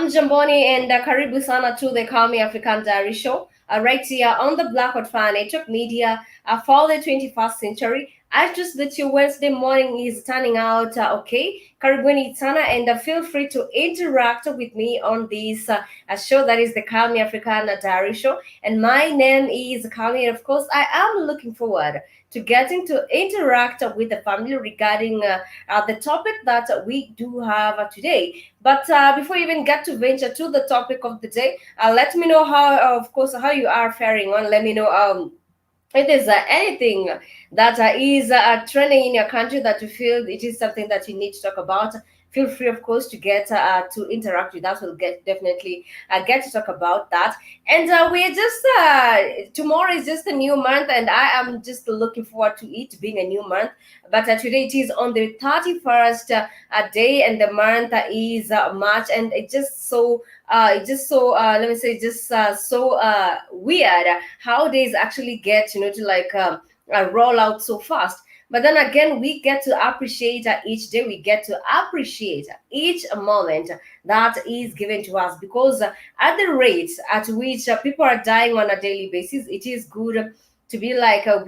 Jamboni and Karibu Sana to the Calmie African Diary Show, right here on the Black Hot Fire Network Media for the 21st century. I just that your Wednesday morning is turning out okay. Karibuni sana, and feel free to interact with me on this show that is the Calmie African Diary Show. And my name is Calmie, and of course, I am looking forward to getting to interact with the family regarding the topic that we do have today. But before you even get to venture to the topic of the day, let me know how, of course, how you are faring on. Let me know if there's anything that is trending in your country that you feel it is something that you need to talk about. Feel free, of course, to get to interact with us. We'll definitely get to talk about that. And we're just tomorrow is just a new month, and I am just looking forward to it being a new month. But today it is on the 31st day, and the month is March, and let me say so weird how days actually get to like roll out so fast. But then again, we get to appreciate each day. We get to appreciate each moment that is given to us, because at the rate at which people are dying on a daily basis, it is good to be like, I've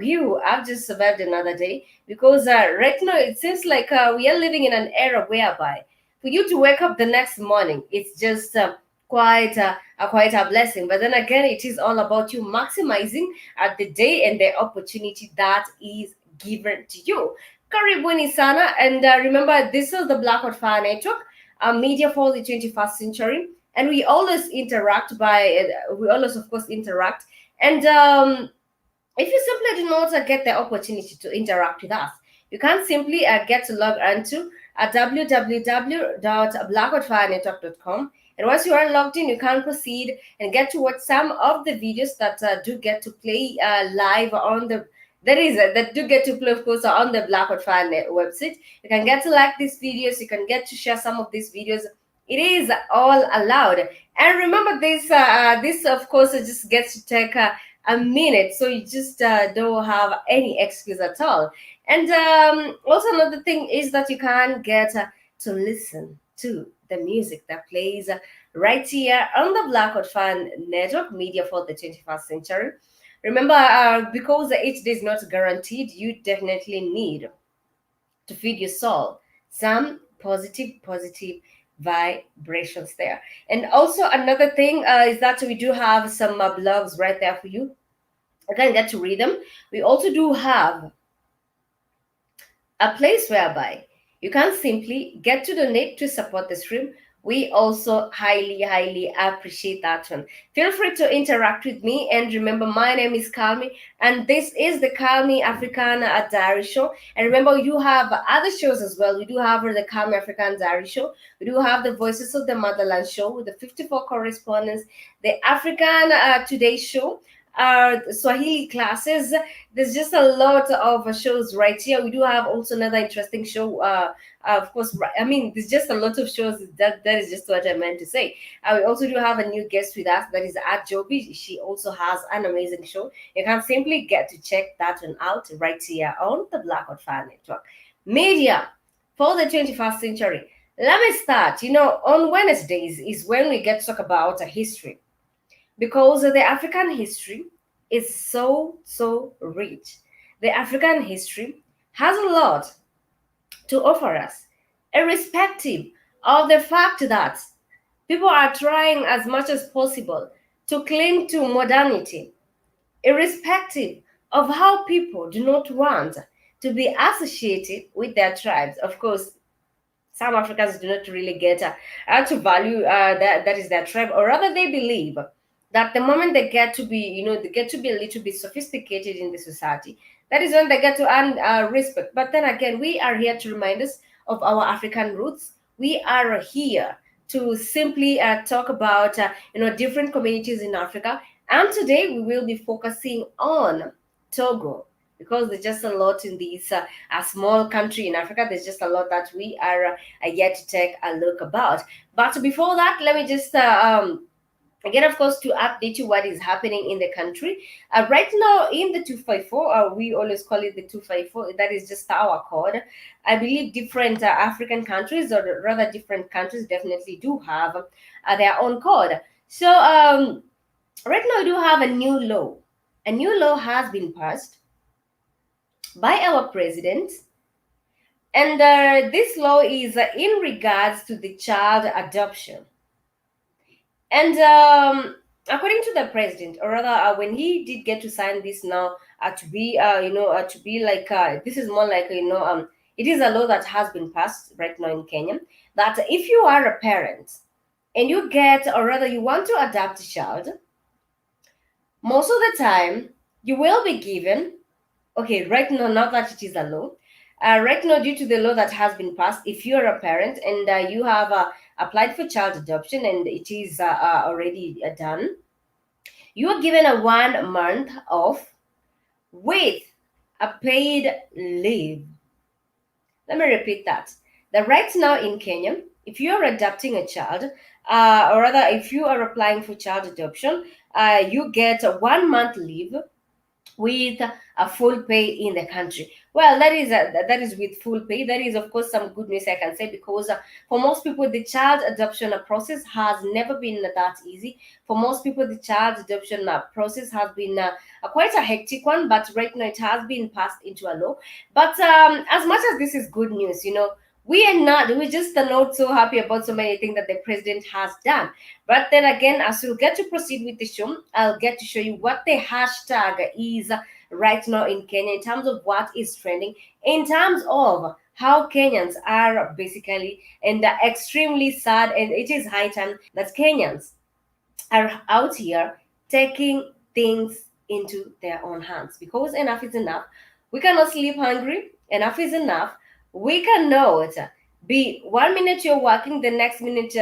just survived another day. Because right now, it seems like we are living in an era whereby for you to wake up the next morning, it's just quite a blessing. But then again, it is all about you maximizing the day and the opportunity that is given to you. Karibuni sana, and remember, this is the Black Hot Fire Network, media for the 21st century, and we always interact we always, of course, interact. And if you simply do not get the opportunity to interact with us, you can simply get to log on to www.blackhotfirenetwork.com. And once you are logged in, you can proceed and get to watch some of the videos that do get to play live on the that do get to play, of course, on the Black Hot Fan website. You can get to like these videos. You can get to share some of these videos. It is all allowed. And remember, this of course it just gets to take a minute, so you just don't have any excuse at all. And also another thing is that you can get to listen to the music that plays right here on the Black Hot Fan Network Media for the 21st century. Remember, because each day is not guaranteed, you definitely need to feed your soul some positive vibrations there. And also another thing is that we do have some blogs right there for you. You can get to read them. We also do have a place whereby you can simply get to donate to support the stream. We also highly appreciate that one. Feel free to interact with me. And remember, my name is Calmie, and this is the Calmie Africana Diary Show. And remember, you have other shows as well. We do have the Calmie African Diary Show. We do have the Voices of the Motherland Show with the 54 correspondents, the African Today Show, Swahili classes. There's just a lot of shows right here. We do have also another interesting show. Of course, I mean, there's just a lot of shows. That is just what I meant to say. We also do have a new guest with us. That is at Joby. She also has an amazing show. You can simply get to check that one out right here on the Black Hot Fan Network. Media for the 21st century. Let me start. On Wednesdays is when we get to talk about history, because the African history is so rich. The African history has a lot to offer us, irrespective of the fact that people are trying as much as possible to cling to modernity, irrespective of how people do not want to be associated with their tribes. Of course, some Africans do not really get to value that is their tribe, or rather, they believe that the moment they get to be, they get to be a little bit sophisticated in the society, that is when they get to earn respect. But then again, we are here to remind us of our African roots. We are here to simply talk about, different communities in Africa. And today we will be focusing on Togo, because there's just a lot in this a small country in Africa. There's just a lot that we are yet to take a look about. But before that, let me just again, of course, to update you what is happening in the country. Right now in the 254, we always call it the 254. That is just our code. I believe different African countries, or rather different countries, definitely do have their own code. So right now we do have a new law. A new law has been passed by our president, and this law is in regards to the child adoption. And according to the president, or rather, when he did get to sign this now, to be like, this is more like, it is a law that has been passed right now in Kenya, that if you are a parent and you get, or rather, you want to adopt a child, most of the time you will be given, okay, right now, not that it is a law, right now, due to the law that has been passed, if you're a parent and you have applied for child adoption and it is already done, you are given a 1 month off with a paid leave. Let me repeat that. That right now in Kenya, if you are adopting a child, or rather, if you are applying for child adoption, you get a 1 month leave with a full pay in the country. Well, that is with full pay. That is, of course, some good news I can say, because for most people, the child adoption process has never been that easy. For most people, the child adoption process has been quite a hectic one, but right now it has been passed into a law. But as much as this is good news, we're just not so happy about so many things that the president has done. But then again, as we'll get to proceed with the show, I'll get to show you what the hashtag is right now in Kenya, in terms of what is trending, in terms of how Kenyans are basically and extremely sad, and it is high time that Kenyans are out here taking things into their own hands, because enough is enough. We cannot sleep hungry. Enough is enough. We cannot be 1 minute you're working, the next minute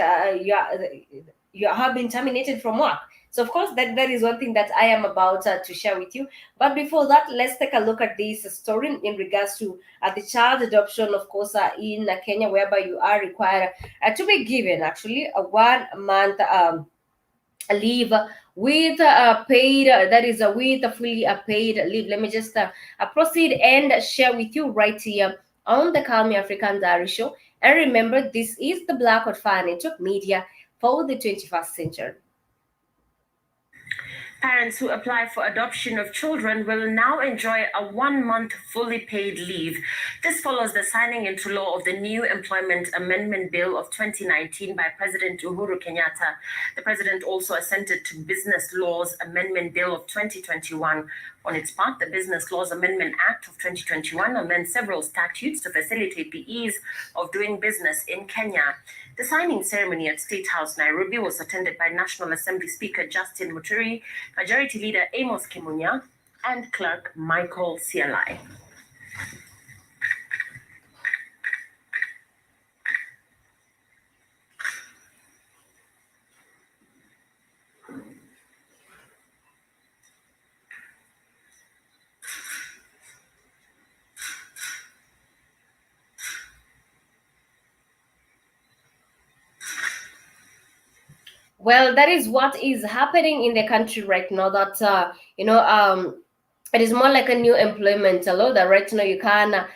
you have been terminated from work. So of course that is one thing that I am about to share with you. But before that, let's take a look at this story in regards to the child adoption, of course, in Kenya, whereby you are required to be given actually a 1 month leave with paid, that is with a fully paid leave. Let me just proceed and share with you right here on the Calmie African Diary Show. And remember, this is the Black Hot Fire Network Media for the 21st century. Parents who apply for adoption of children will now enjoy a 1 month fully paid leave. This follows the signing into law of the new Employment Amendment Bill of 2019 by President Uhuru Kenyatta. The president also assented to Business Laws Amendment Bill of 2021. On its part, the Business Laws Amendment Act of 2021 amends several statutes to facilitate the ease of doing business in Kenya. The signing ceremony at State House, Nairobi, was attended by National Assembly Speaker Justin Muturi, Majority Leader Amos Kimunya, and Clerk Michael Sialai. Well, that is what is happening in the country right now. That it is more like a new employment law that right now you can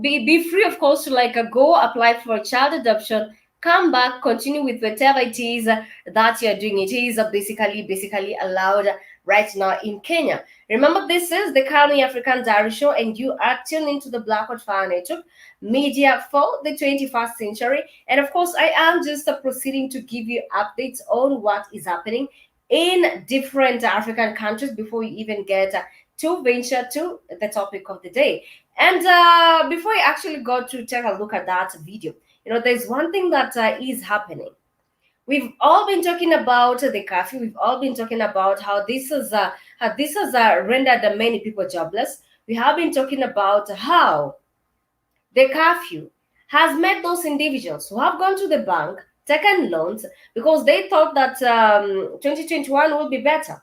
be free, of course, to like go apply for a child adoption, come back, continue with whatever it is that you're doing. It is basically allowed right now in Kenya. Remember, this is the Calmie African Diary Show, and you are tuned into the Black Hot Fire Network Media for the 21st century. And of course, I am just proceeding to give you updates on what is happening in different African countries before you even get to venture to the topic of the day. And before I actually go to take a look at that video, there's one thing that is happening. We've all been talking about the curfew. We've all been talking about how this has rendered many people jobless. We have been talking about how the curfew has made those individuals who have gone to the bank, taken loans because they thought that 2021 will be better.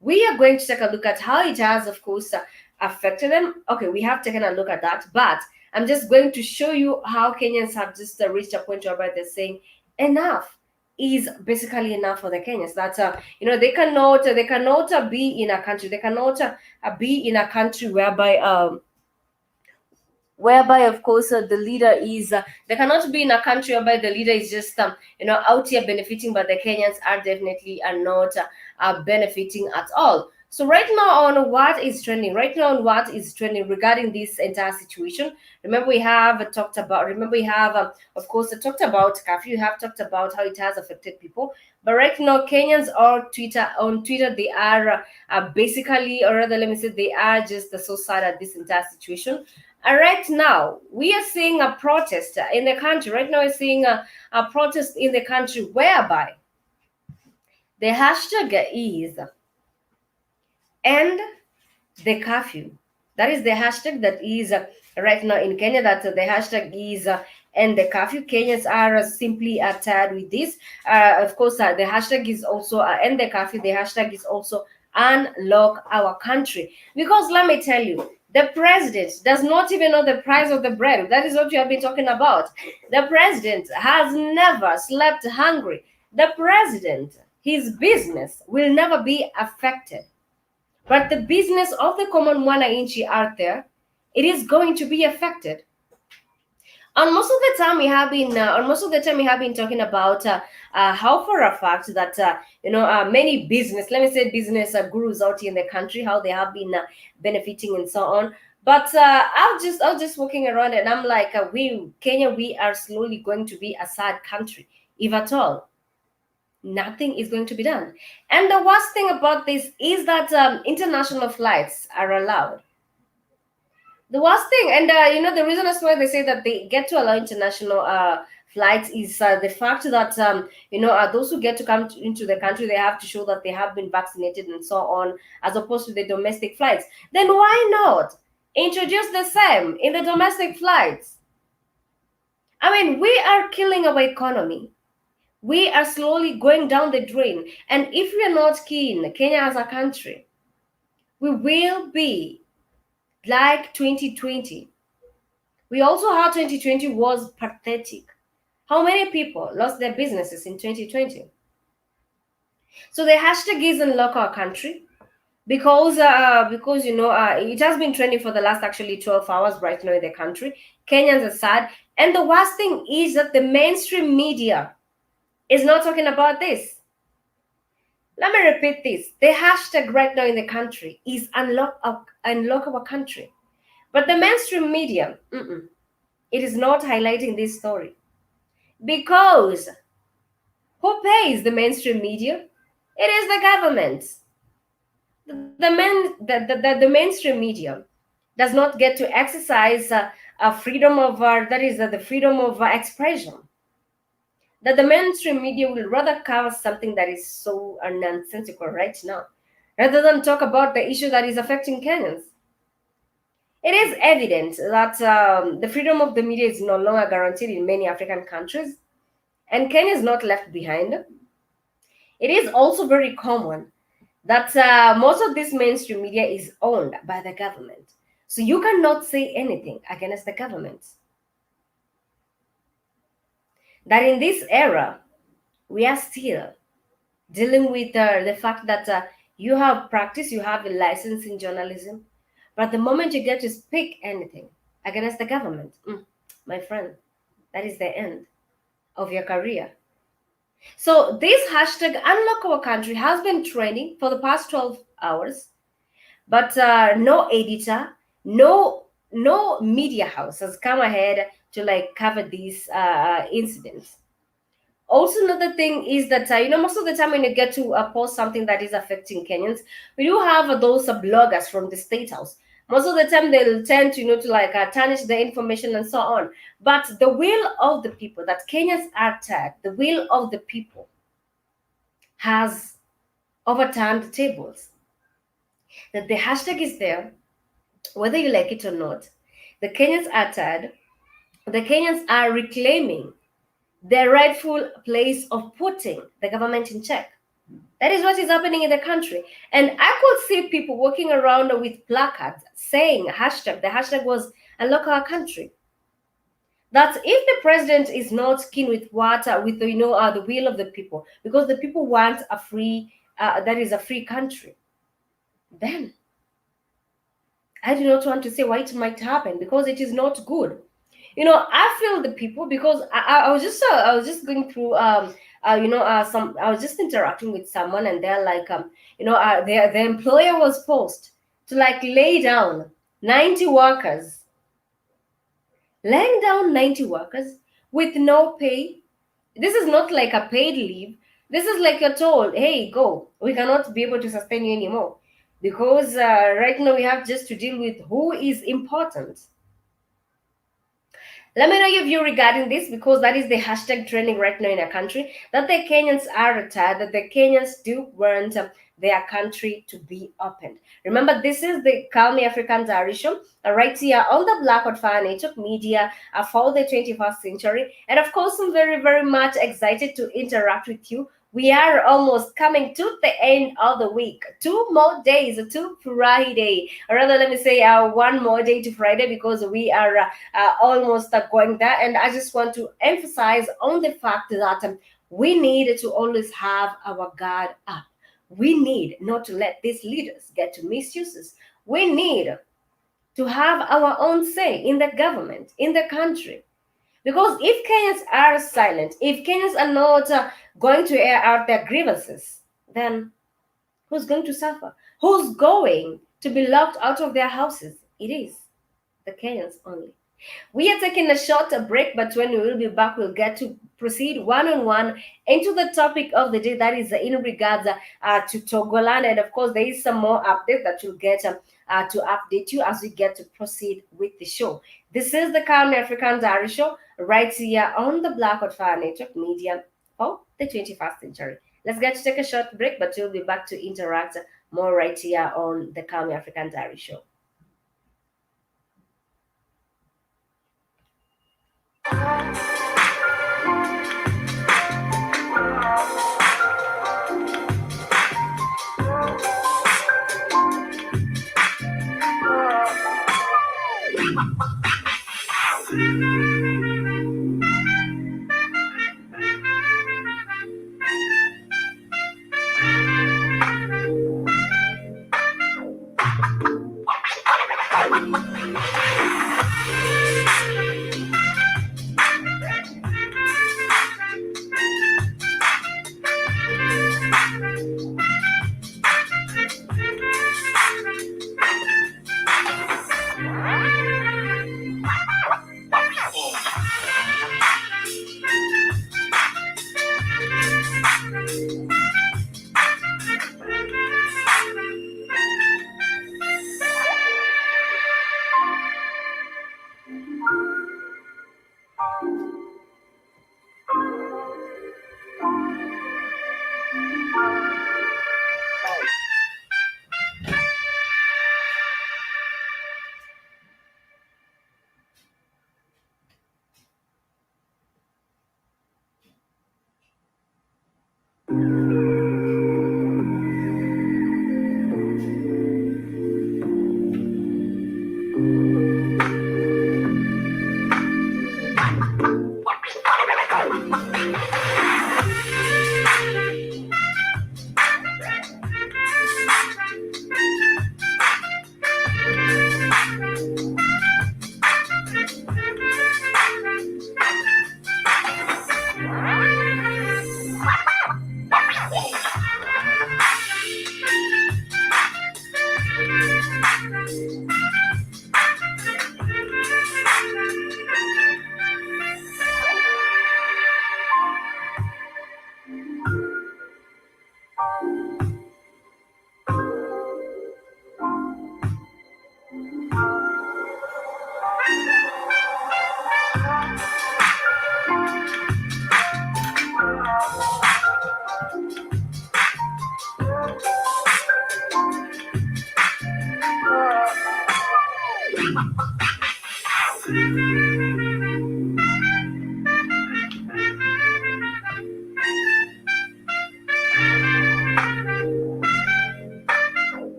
We are going to take a look at how it has, of course, affected them. Okay, we have taken a look at that, but I'm just going to show you how Kenyans have just reached a point where they're saying enough is basically enough for the Kenyans. That they cannot be in a country. They cannot be in a country whereby of course the leader is they cannot be in a country whereby the leader is just out here benefiting, but the Kenyans are definitely are not benefiting at all. So right now on what is trending regarding this entire situation, remember we have of course talked about curfew. You have talked about how it has affected people, but right now Kenyans on Twitter they are basically, or rather let me say, they are just so sad at this entire situation. Right now, we are seeing a protest in the country. Right now, we're seeing a protest in the country whereby the hashtag is end the curfew. That is the hashtag that is right now in Kenya. That the hashtag is end the curfew. Kenyans are simply tired with this. Of course, the hashtag is also end the curfew. The hashtag is also unlock our country. Because let me tell you, the president does not even know the price of the bread. That is what you have been talking about. The president has never slept hungry. The president, his business will never be affected. But the business of the common mwananchi out there, it is going to be affected. On most of the time we have been talking about how for a fact that many business, let me say business gurus out here in the country, how they have been benefiting and so on. But I was just walking around and I'm like, Kenya, we are slowly going to be a sad country, if at all. Nothing is going to be done. And the worst thing about this is that international flights are allowed. The worst thing, and the reason as why they say that they get to allow international flights is the fact that those who get to come into the country, they have to show that they have been vaccinated and so on, as opposed to the domestic flights. Then why not introduce the same in the domestic flights? I mean, we are killing our economy. We are slowly going down the drain. And if we are not keen, Kenya as a country, we will be like 2020. We also had 2020 was pathetic. How many people lost their businesses in 2020? So the hashtag is unlock our country because it has been trending for the last actually 12 hours right now in the country. Kenyans are sad, and the worst thing is that the mainstream media is not talking about this. Let me repeat this. The hashtag right now in the country is unlock our country. But the mainstream media, it is not highlighting this story. Because who pays the mainstream media? It is the government. The mainstream media does not get to exercise a freedom of that is the freedom of expression. That the mainstream media will rather cover something that is so nonsensical right now, rather than talk about the issue that is affecting Kenyans. It is evident that the freedom of the media is no longer guaranteed in many African countries, and Kenya is not left behind. It is also very common that most of this mainstream media is owned by the government. So you cannot say anything against the government. That in this era, we are still dealing with the fact that you have practice, you have a license in journalism, but the moment you get to speak anything against the government, my friend, that is the end of your career. So this hashtag unlock our country has been trending for the past 12 hours, but no editor, no media house has come ahead to like cover these incidents. Also, another thing is that most of the time when you get to post something that is affecting Kenyans, we do have those bloggers from the state house. Most of the time they'll tend to to like tarnish the information and so on. But the will of the people, that Kenyans are tired, the will of the people has overturned the tables. That the hashtag is there, whether you like it or not. The Kenyans are tired. The Kenyans are reclaiming their rightful place of putting the government in check. That is what is happening in the country. And I could see people walking around with placards saying hashtag. The hashtag was unlock our country. That if the president is not keen with what with the will of the people, because the people want a free that is a free country, then I do not want to say why it might happen, because it is not good. I feel the people, because I was just going through some I was just interacting with someone, and they're like the employer was forced to like lay down 90 workers, laying down 90 workers with no pay. This is not like a paid leave. This is like you're told, hey, go, we cannot be able to sustain you anymore, because right now we have just to deal with who is important. Let me know your view regarding this, because that is the hashtag trending right now in our country. That the Kenyans are retired, that the Kenyans do want their country to be opened. Remember, this is the Calmie African Diary Show, right here on the Blackout Fire Network Media for the 21st century. And of course, I'm very, very much excited to interact with you. We are almost coming to the end of the week. 2 more days to Friday. Or rather, let me say one more day to Friday, because we are almost going there. And I just want to emphasize on the fact that we need to always have our guard up. We need not to let these leaders get to misuses. We need to have our own say in the government, in the country. Because if Kenyans are silent, if Kenyans are not going to air out their grievances, then who's going to suffer? Who's going to be locked out of their houses? It is the Kenyans only. We are taking a short break, but when we will be back, we'll get to proceed one on one into the topic of the day, that is in regards to Togoland. And of course, there is some more updates that you'll get to update you as we get to proceed with the show. This is the Calmie African Diary Show right here on the Blackout Fire Network Media for the 21st century. Let's get to take a short break, but we'll be back to interact more right here on the Calmie African Diary Show.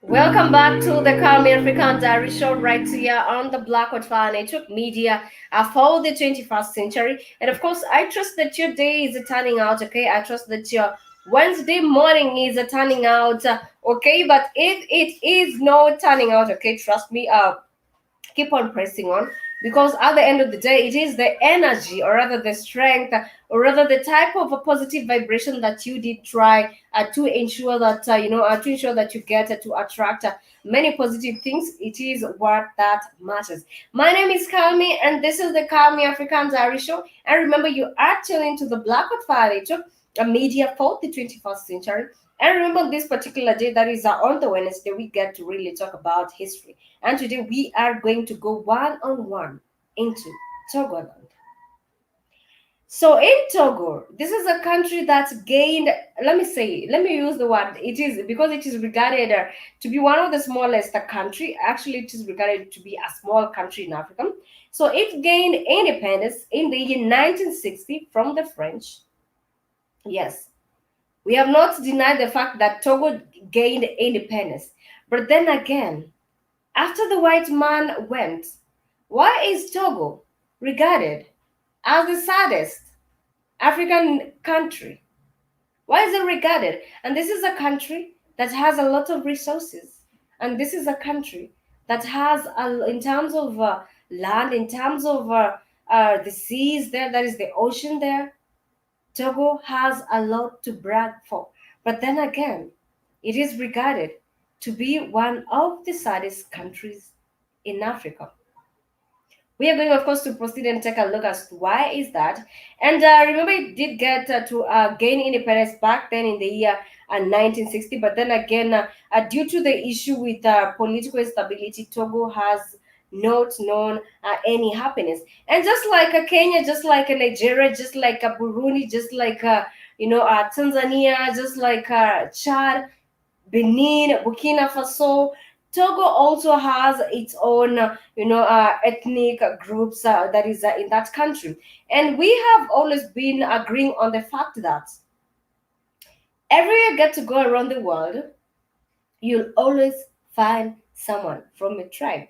Welcome back to the Calmie African Diary Show right here on the Blackwood Fire Network Media for the 21st century. And of course, I trust that your day is turning out okay. I trust that your Wednesday morning is turning out okay. But if it is not turning out okay, trust me, keep on pressing on, because at the end of the day it is the energy, or rather the strength, or rather the type of a positive vibration that you did try to ensure that to ensure that you get to attract many positive things. It is what that matters. My name is Calmie, and this is the Calmie African Diary Show. And remember, you are tuned to the Blackwood Fire Network, a media for the 21st century. And remember, this particular day, that is on the Wednesday, we get to really talk about history. And today we are going to go one on one into Togoland. So in Togo, this is a country that's gained, let me use the word, it is because it is regarded to be one of the smallest country. Actually, it is regarded to be a small country in Africa. So it gained independence in the year 1960 from the French. Yes, we have not denied the fact that Togo gained independence. But then again, after the white man went, why is Togo regarded as the saddest African country? Why is it regarded? And this is a country that has a lot of resources. And this is a country that has, in terms of land, in terms of the seas there, that is the ocean there, Togo has a lot to brag for. But then again, it is regarded to be one of the saddest countries in Africa. We are going, of course, to proceed and take a look as to why is that. And remember, it did get to gain independence back then in the year 1960. But then again, due to the issue with political instability, Togo has not known any happiness. And just like Kenya, just like Nigeria, just like Burundi, just like Tanzania, just like Chad, Benin, Burkina Faso. Togo also has its own, ethnic groups that is in that country, and we have always been agreeing on the fact that every you get to go around the world, you'll always find someone from a tribe.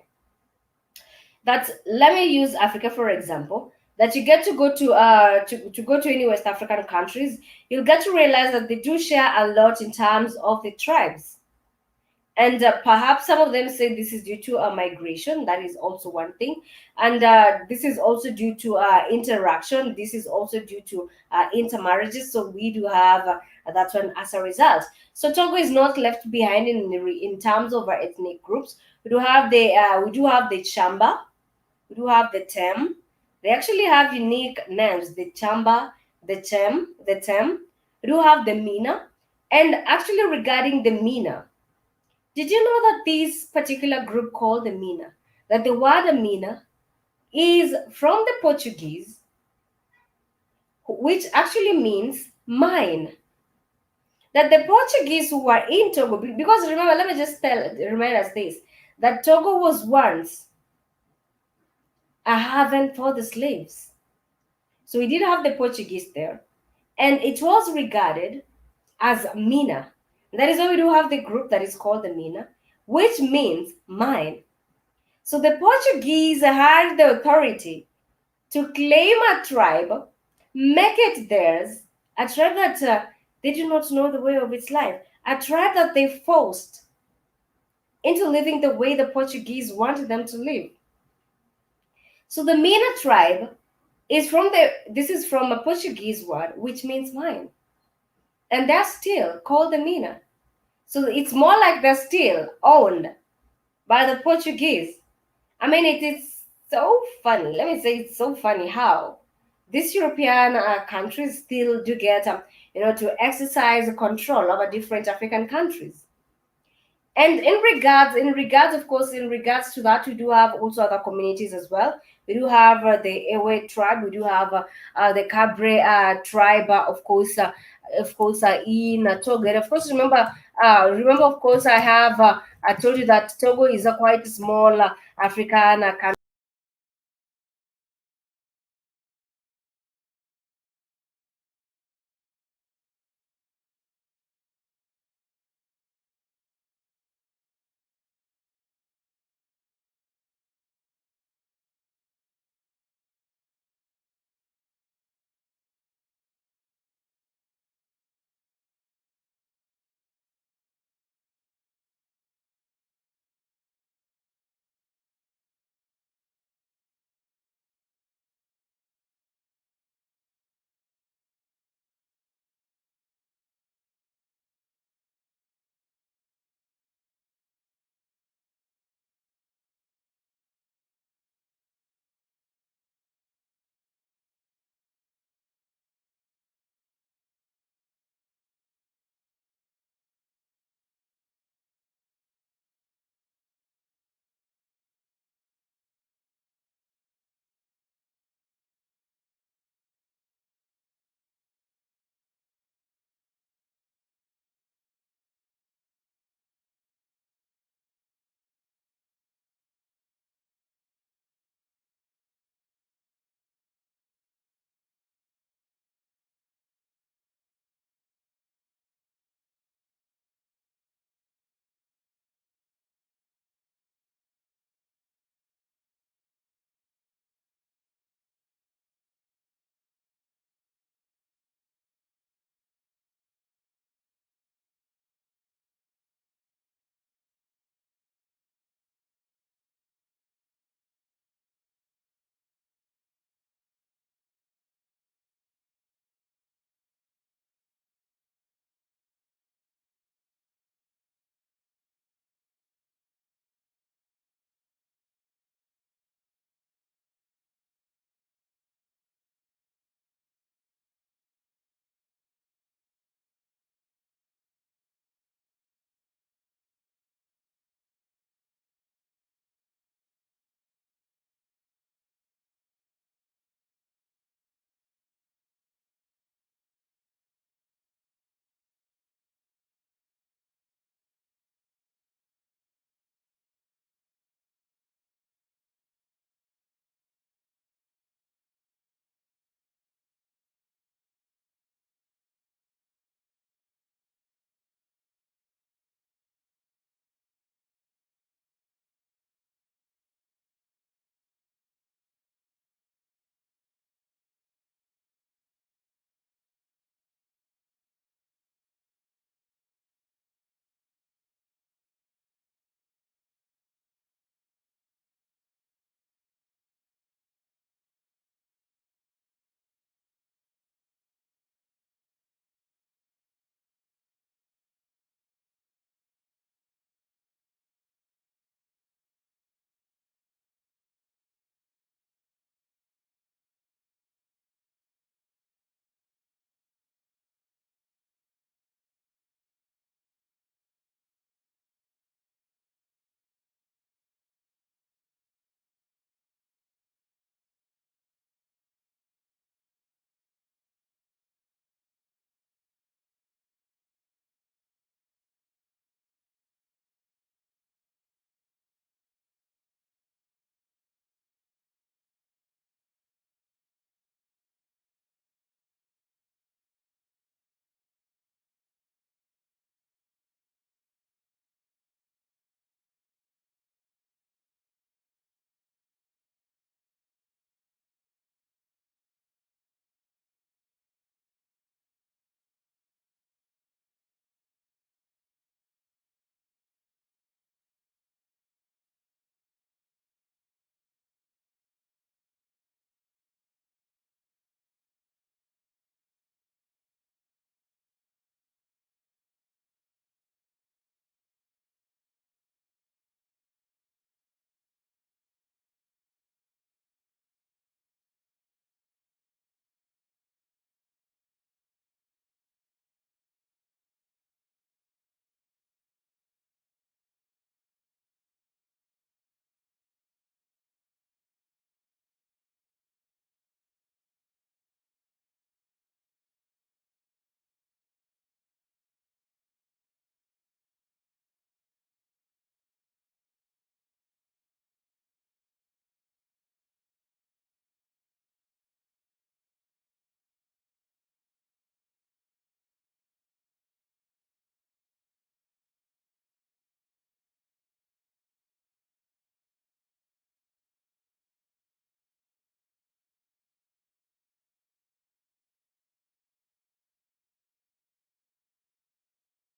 That, let me use Africa for example. That you get to go to go to any West African countries, you'll get to realize that they do share a lot in terms of the tribes. And perhaps some of them say this is due to migration. That is also one thing. And this is also due to interaction. This is also due to intermarriages. So we do have that one as a result. So Togo is not left behind in terms of our ethnic groups. We do have the Chamba. We do have the Tem. They actually have unique names: the Chamba, the Tem. We do have the Mina. And actually, regarding the Mina, did you know that this particular group called the Mina, that the word Mina is from the Portuguese, which actually means mine? That the Portuguese who were in Togo, because remember, let me just remind us this, that Togo was once a haven for the slaves. So we did have the Portuguese there, and it was regarded as Mina. That is why we do have the group that is called the Mina, which means mine. So the Portuguese had the authority to claim a tribe, make it theirs, a tribe that they do not know the way of its life, a tribe that they forced into living the way the Portuguese wanted them to live. So the Mina tribe this is from a Portuguese word which means mine. And they're still called the Mina. So it's more like they're still owned by the Portuguese. I mean, it is so funny. Let me say it's so funny how these European countries still do get, to exercise control over different African countries. And in regards, of course, in regards to that, we do have also other communities as well. We do have the Ewe tribe. We do have the Cabre tribe, of course, in Togo. And of course, remember, of course, I told you that Togo is a quite small African country.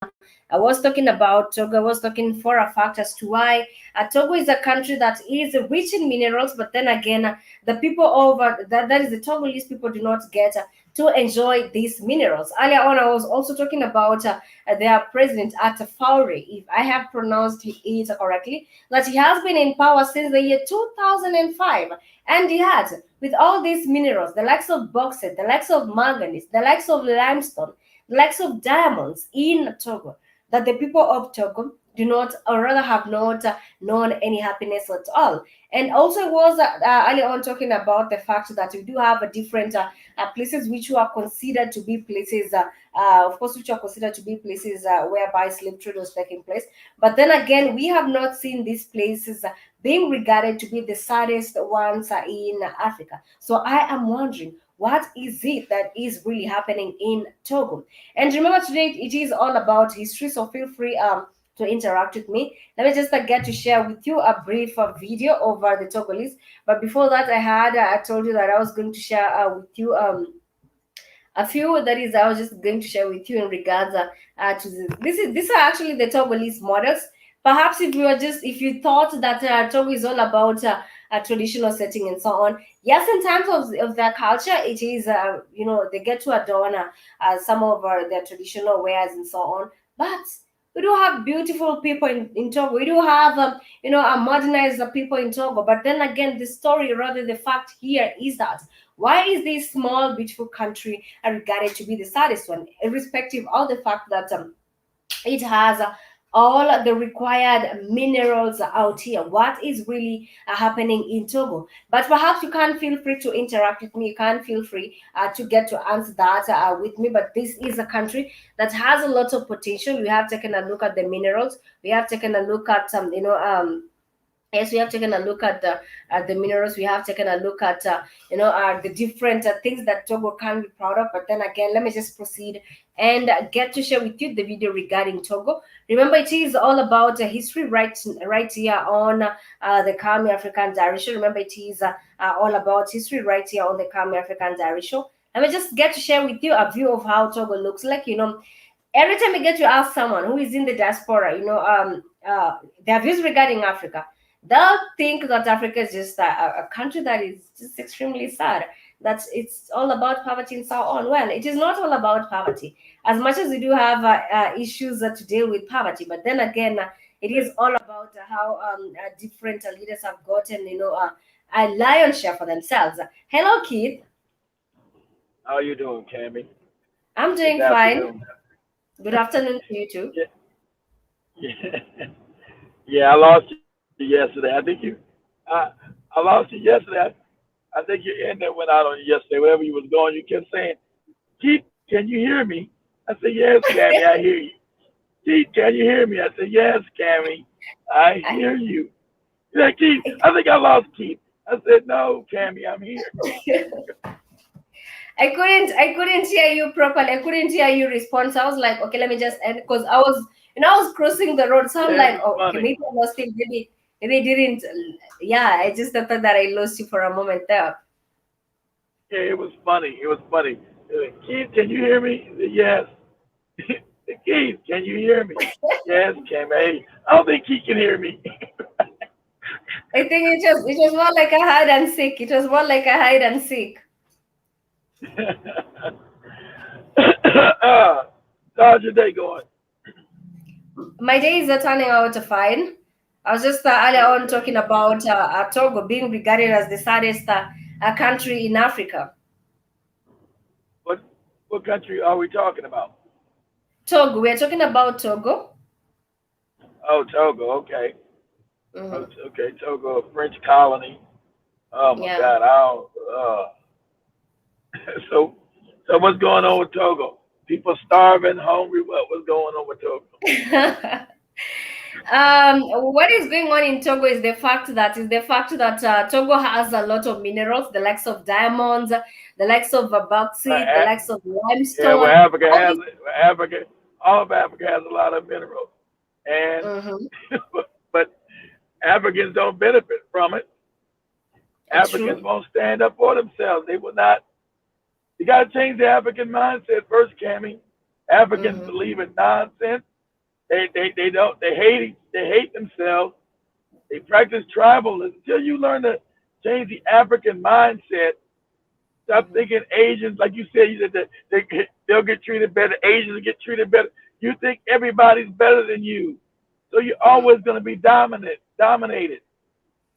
I was talking about Togo. I was talking for a fact as to why Togo is a country that is rich in minerals, but then again, the people over that is the Togolese people do not get to enjoy these minerals. Earlier on, I was also talking about their president at Faure, if I have pronounced it correctly, that he has been in power since the year 2005, and he had with all these minerals, the likes of bauxite, the likes of manganese, the likes of limestone, the likes of diamonds in Togo, that the people of Togo do not, or rather have not known any happiness at all. And also it was earlier on talking about the fact that we do have a different places which are considered to be places, of course, which are considered to be places whereby slave trade was taking place. But then again, we have not seen these places being regarded to be the saddest ones in Africa. So I am wondering, what is it that is really happening in Togo? And remember, today it is all about history, so feel free to interact with me. Let me just get to share with you a brief video over the Togolese. But before that, I told you that I was going to share with you a few that is I was just going to share with you in regards to these are actually the Togolese models. Perhaps if you thought that Togo is all about a traditional setting and so on, yes, in terms of their culture, it is they get to adorn some of their traditional wares and so on, but we do have beautiful people in Togo. We do have modernized people in Togo. But then again, the story, rather the fact here is that why is this small, beautiful country regarded to be the saddest one, irrespective of the fact that it has all the required minerals out here? What is really happening in Togo? But perhaps you can feel free to interact with me. You can feel free to get to answer that with me. But this is a country that has a lot of potential. We have taken a look at the minerals. We have taken a look at some, yes, we have taken a look at the minerals. We have taken a look at the different things that Togo can be proud of. But then again, let me just proceed and get to share with you the video regarding Togo. Remember, it is all about history right here on the Calmie African Diary Show. Remember, it is all about history right here on the Calmie African Diary Show. Let me just get to share with you a view of how Togo looks like. Every time I get to ask someone who is in the diaspora, their views regarding Africa, they'll think that Africa is just a country that is just extremely sad, that it's all about poverty and so on. Well, it is not all about poverty, as much as we do have issues to deal with poverty. But then again, it is all about how different leaders have gotten, a lion's share for themselves. Hello, Keith. How you doing, Cammy? I'm This doing fine. afternoon. Good afternoon to you too. Yeah, yeah, yeah. I lost you yesterday. I I lost you yesterday. I think your internet went out on you yesterday. Wherever you was going, you kept saying, "Keith, can you hear me?" I said, "Yes, Cammy, I hear you." Keith, can you hear me? I said, "Yes, Cammy, I hear you." He's like, "Keith, I think I lost Keith." I said, "No, Cammy, I'm here." I couldn't hear you properly. I couldn't hear you respond. So I was like, okay, let me just end because I was crossing the road. So I'm Yeah, it like, was oh, okay, funny. maybe I lost him. Maybe I didn't. Yeah, I just thought that I lost you for a moment there. Yeah, it was funny. It was funny. Keith, can you hear me? He said, yes. Keith, can you hear me? Yes, Cam. Hey, I don't think he can hear me. I think it was more like a hide and seek. It was more like a hide and seek. How's your day going? My day is turning out fine. I was just earlier on Okay. talking about Togo being regarded as the saddest country in Africa. What what country are we talking about? Togo. We're talking about Togo. Oh, Togo. Okay. Oh, Hmm. okay. Togo, a French colony. Oh my Yeah. God. I don't. So so what's going on with Togo? People starving, hungry. What's going on with Togo? What is going on in Togo is the fact that Togo has a lot of minerals, the likes of diamonds, the likes of bauxite, the Uh, likes of Yeah, limestone. where Africa All has these. Africa, all of Africa has a lot of minerals, and Mhm. but Africans don't benefit from it. Africans True. won't stand up for themselves. They will not. You got to change the African mindset first, Cammy. Africans Hmm. believe in nonsense. They hate themselves. They practice tribalism until you learn to change the African mindset. Stop Mhm. thinking Asians, like you said that they'll get treated better. Asians will get treated better. You think everybody's better than you, so you're Mm. always going to be dominated.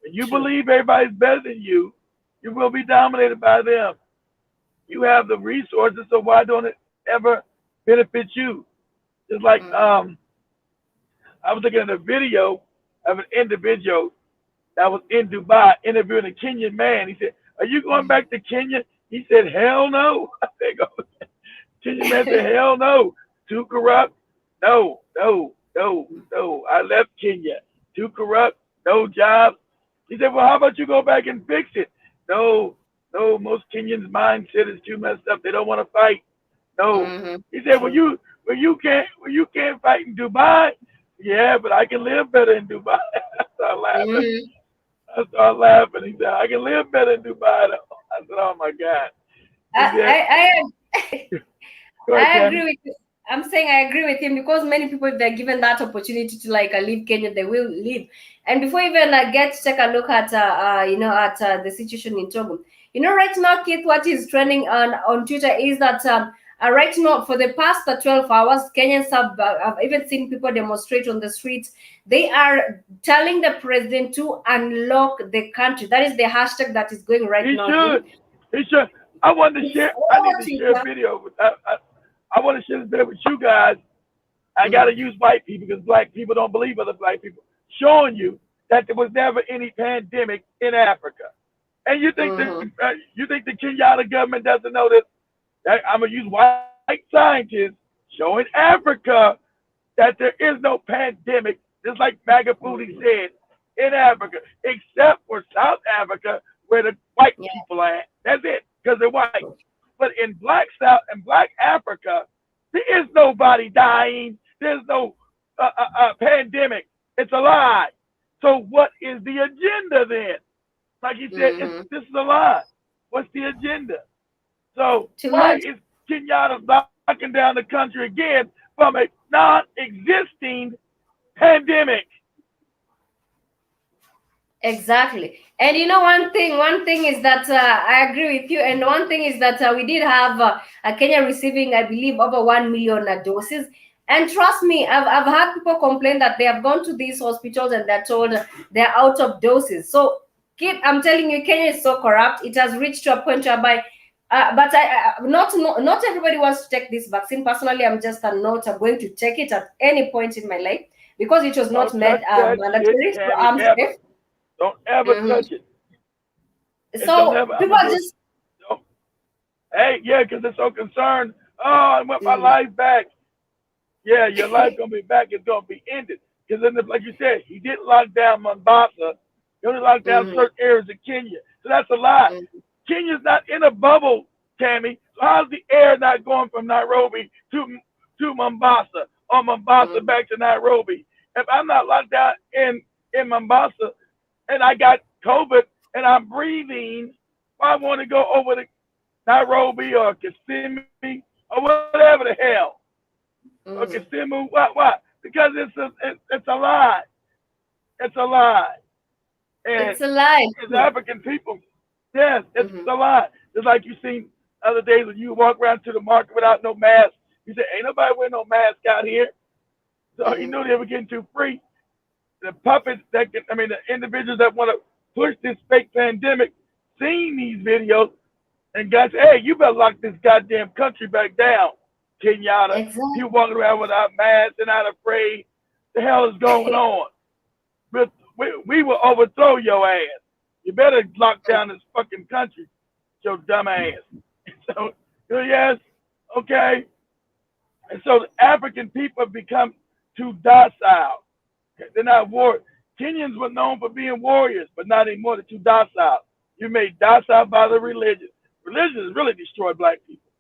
When you True. believe everybody's better than you will be dominated by them. You have the resources, so why don't it ever benefit you? Just like Mm. I was looking at a video of an individual that was in Dubai interviewing a Kenyan man. He said, "Are you going back to Kenya?" He said, "Hell no." I said, "Go." Kenyan man said, "Hell no. Too corrupt. No, no, no, no. I left Kenya. Too corrupt. No jobs." He said, "Well, how about you go back and fix it?" No, no. Most Kenyans' mindset is too messed up. They don't want to fight. No. Mm-hmm. He said, True. well, you can't fight in Dubai." Yeah, but I can live better in Dubai. I started laughing. Mm-hmm. I started laughing. He said, "I can live better in Dubai." I said, "Oh my God." He said, "Go ahead, I agree Tammy." with you. I'm saying I agree with him because many people, if they're given that opportunity to like leave Kenya, they will leave. And before even get to take a look at at the situation in Togo, right now, Keith, what is trending on Twitter is that right now for the past 12 hours, Kenyans have even seen people demonstrate on the streets. They are telling the president to unlock the country. That is the hashtag that is going right He now. should. He should. I wanted to It's share. all I need over to share a Twitter. video. I want to share this video with you guys. I got to Mm-hmm. use white people because black people don't believe other black people, showing you that there was never any pandemic in Africa. And Mm-hmm. you think the Kenyatta government doesn't know this? I'm gonna use white scientists showing Africa that there is no pandemic, just like Magafuli Mm-hmm. said, in Africa, except for South Africa, where the white Yeah. people are at. That's it, because they're white. But in Black South and Black Africa, there is nobody dying. There's no pandemic. It's a lie. So what is the agenda then? Like he said, Mm-hmm. this is a lie. What's the agenda? So To why launch is Kenyatta knocking down the country again from a non-existing pandemic? exactly. And one thing is that I agree with you. And one thing is that we did have Kenya receiving, I believe, over 1 million doses. And trust me, I've had people complain that they have gone to these hospitals and they're told they're out of doses. So, kid, I'm telling you, Kenya is so corrupt. It has reached to a point whereby but not everybody wants to take this vaccine. Personally, I'm just not going to take it at any point in my life because it was not Don't made touch that shit, mandatory. So Tammy, I'm ever. safe. Don't ever Mhm. touch it. And don't So ever, I'm people going to are do it. just Don't. Hey, yeah, because they're so concerned. Oh, I want my mm, life back. Yeah, your life going to be back. It's going to be ended. Because then, like you said, he didn't lock down Mombasa. He only locked down mhm, certain areas of Kenya. So that's a lie. mhm, Kenya's not in a bubble, Tammy. So how's the air not going from Nairobi to Mombasa or Mombasa mhm, back to Nairobi? If I'm not locked down in Mombasa and I got COVID and I'm breathing, I want to go over to Nairobi or Kissimmee or whatever the hell or mhm. Kissimmee. What? Because it's a lie. It's a lie. And It's a lie. as African people, yes, it's Mhm, a lie. Just like you seen other days when you walk around to the market without no mask. You say, "Ain't nobody wearing no mask out here." So you mhm, knew they were getting too free. The puppets the individuals that want to push this fake pandemic, seeing these videos and guys, hey, you better lock this goddamn country back down, Kenyatta. exactly. People walking around without masks and not afraid. The hell is going on? We will overthrow your ass. You better lock down this fucking country, your dumb ass. So yes, okay. And so the African people have become too docile. They're not war. Kenyans were known for being warriors, but not anymore. They're too docile. You're made docile by the religion. Religion has really destroyed black people.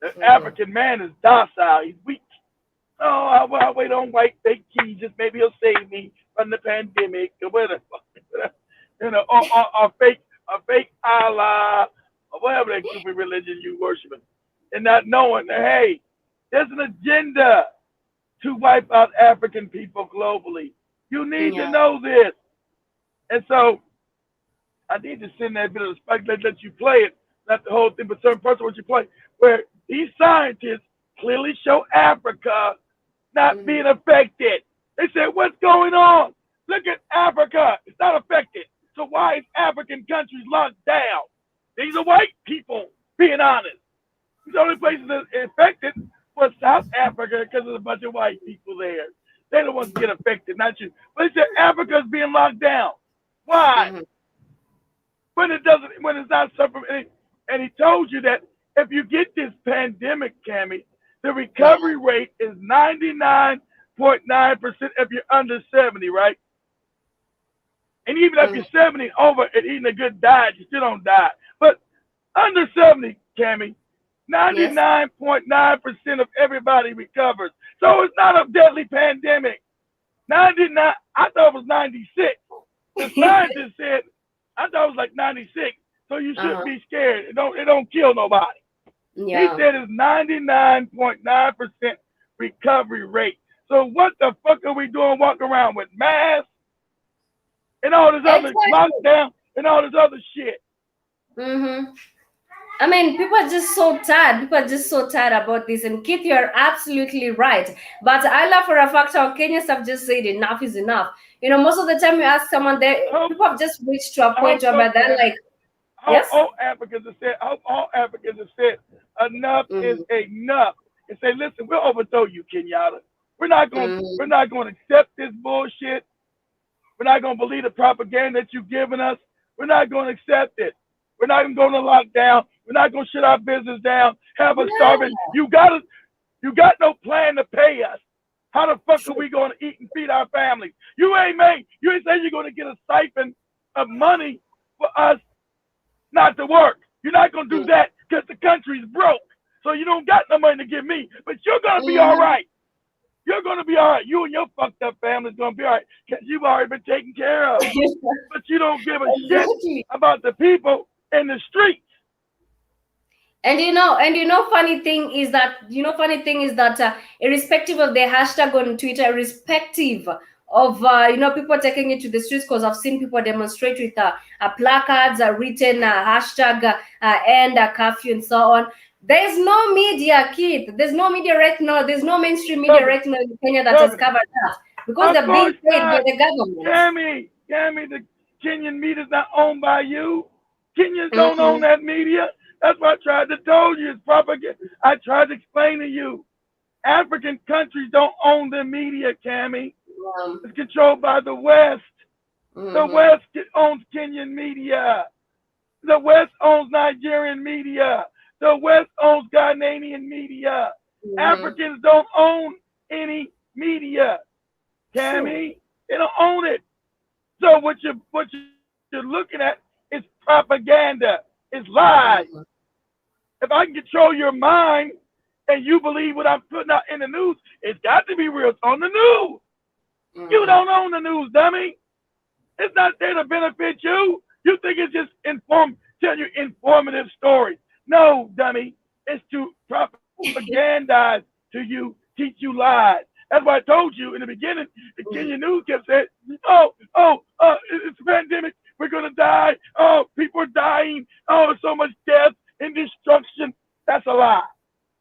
The Mhm. African man is docile. He's weak. Oh, I'll wait on white fake Jesus. Maybe he'll save me from the pandemic or whatever. Or fake Allah or whatever that goofy religion you worshiping, and not knowing that hey, there's an agenda. to wipe out African people globally. You need to Yeah. know this. And so I need to send that bit of spike, let you play it, not the whole thing, but certain parts of what you play, where these scientists clearly show Africa not Mm-hmm. being affected. They said, what's going on? Look at Africa. It's not affected. So why is African countries locked down? These are white people, being honest. The only places that are affected was South Africa because there's a bunch of white people there. They're the ones that get affected, not you. But they said Africa's being locked down. Why? Mm-hmm. When it doesn't, when it's not suffering. And he told you that if you get this pandemic, Cammy, the Yeah. recovery rate is 99.9% if you're under 70, right? And even if Mm-hmm. you're 70 and over and eating a good diet, you still don't die. But under 70, Cammy, Yes. 99.9% of everybody recovers. So it's not a deadly pandemic. 99, I thought it was 96. The scientists said, I thought it was like 96. So you shouldn't Uh-huh. be scared. It don't kill nobody. He Yeah. said it's 99.9% recovery rate. So what the fuck are we doing walking around with masks and all this other Exactly. lockdown and all this other shit? Mm-hmm. I mean, people are just so tired. People are just so tired about this. And Keith, you're absolutely right. But I love for a fact how Kenyans have just said enough is enough. Most of the time you ask someone, How, people have just reached to a how point where fuck, they're Cammy? like, How yes? all Africans have said, how all Africans have said, enough is Mm-hmm. enough. And say, listen, we'll overthrow you, Kenyatta. We're not going to accept this bullshit. We're not going to believe the propaganda that you've given us. We're not going to accept it. We're not even going to lock down. We're not going to shut our business down. Have us starving. Yeah. You got no plan to pay us. How the fuck are True. we going to eat and feed our families? You ain't saying you're going to get a siphon of money for us not to work. You're not going to do that because the country's broke. So you don't got no money to give me. But you're going to be all Mm-hmm. right. You're going to be all right. You and your fucked up family's going to be all right because you've already been taken care of. But you don't give a shit Exactly. about the people in the streets. Funny thing is that irrespective of the hashtag on Twitter, irrespective of people taking it to the streets, because I've seen people demonstrate with placards, written hashtag and curfew and so on. There's no media, Keith. There's no media right now. There's no mainstream media Cover, right now in Kenya that has cover. covered that because Of they're being course paid by not. the government. Cammy, the Kenyan media is not owned by you. Kenyans don't own Mm-hmm. that media. That's what I tried to tell you. It's propaganda. I tried to explain to you. African countries don't own the media, Cammy. It's controlled by the West. The Mm-hmm. West owns Kenyan media. The West owns Nigerian media. The West owns Ghanaian media. Mm-hmm. Africans don't own any media, True. Cammy. They don't own it. So what you're looking at is propaganda. It's lies. Mm-hmm. If I can control your mind and you believe what I'm putting out in the news, it's got to be real. It's on the news. You Mm-hmm. don't own the news, dummy. It's not there to benefit you. You think it's just tell you informative stories. No, dummy. It's to propagandize to you, teach you lies. That's why I told you in the beginning, the Kenyan news kept saying, it's a pandemic. We're going to die. Oh, people are dying. Oh, there's so much death and destruction. That's a lie.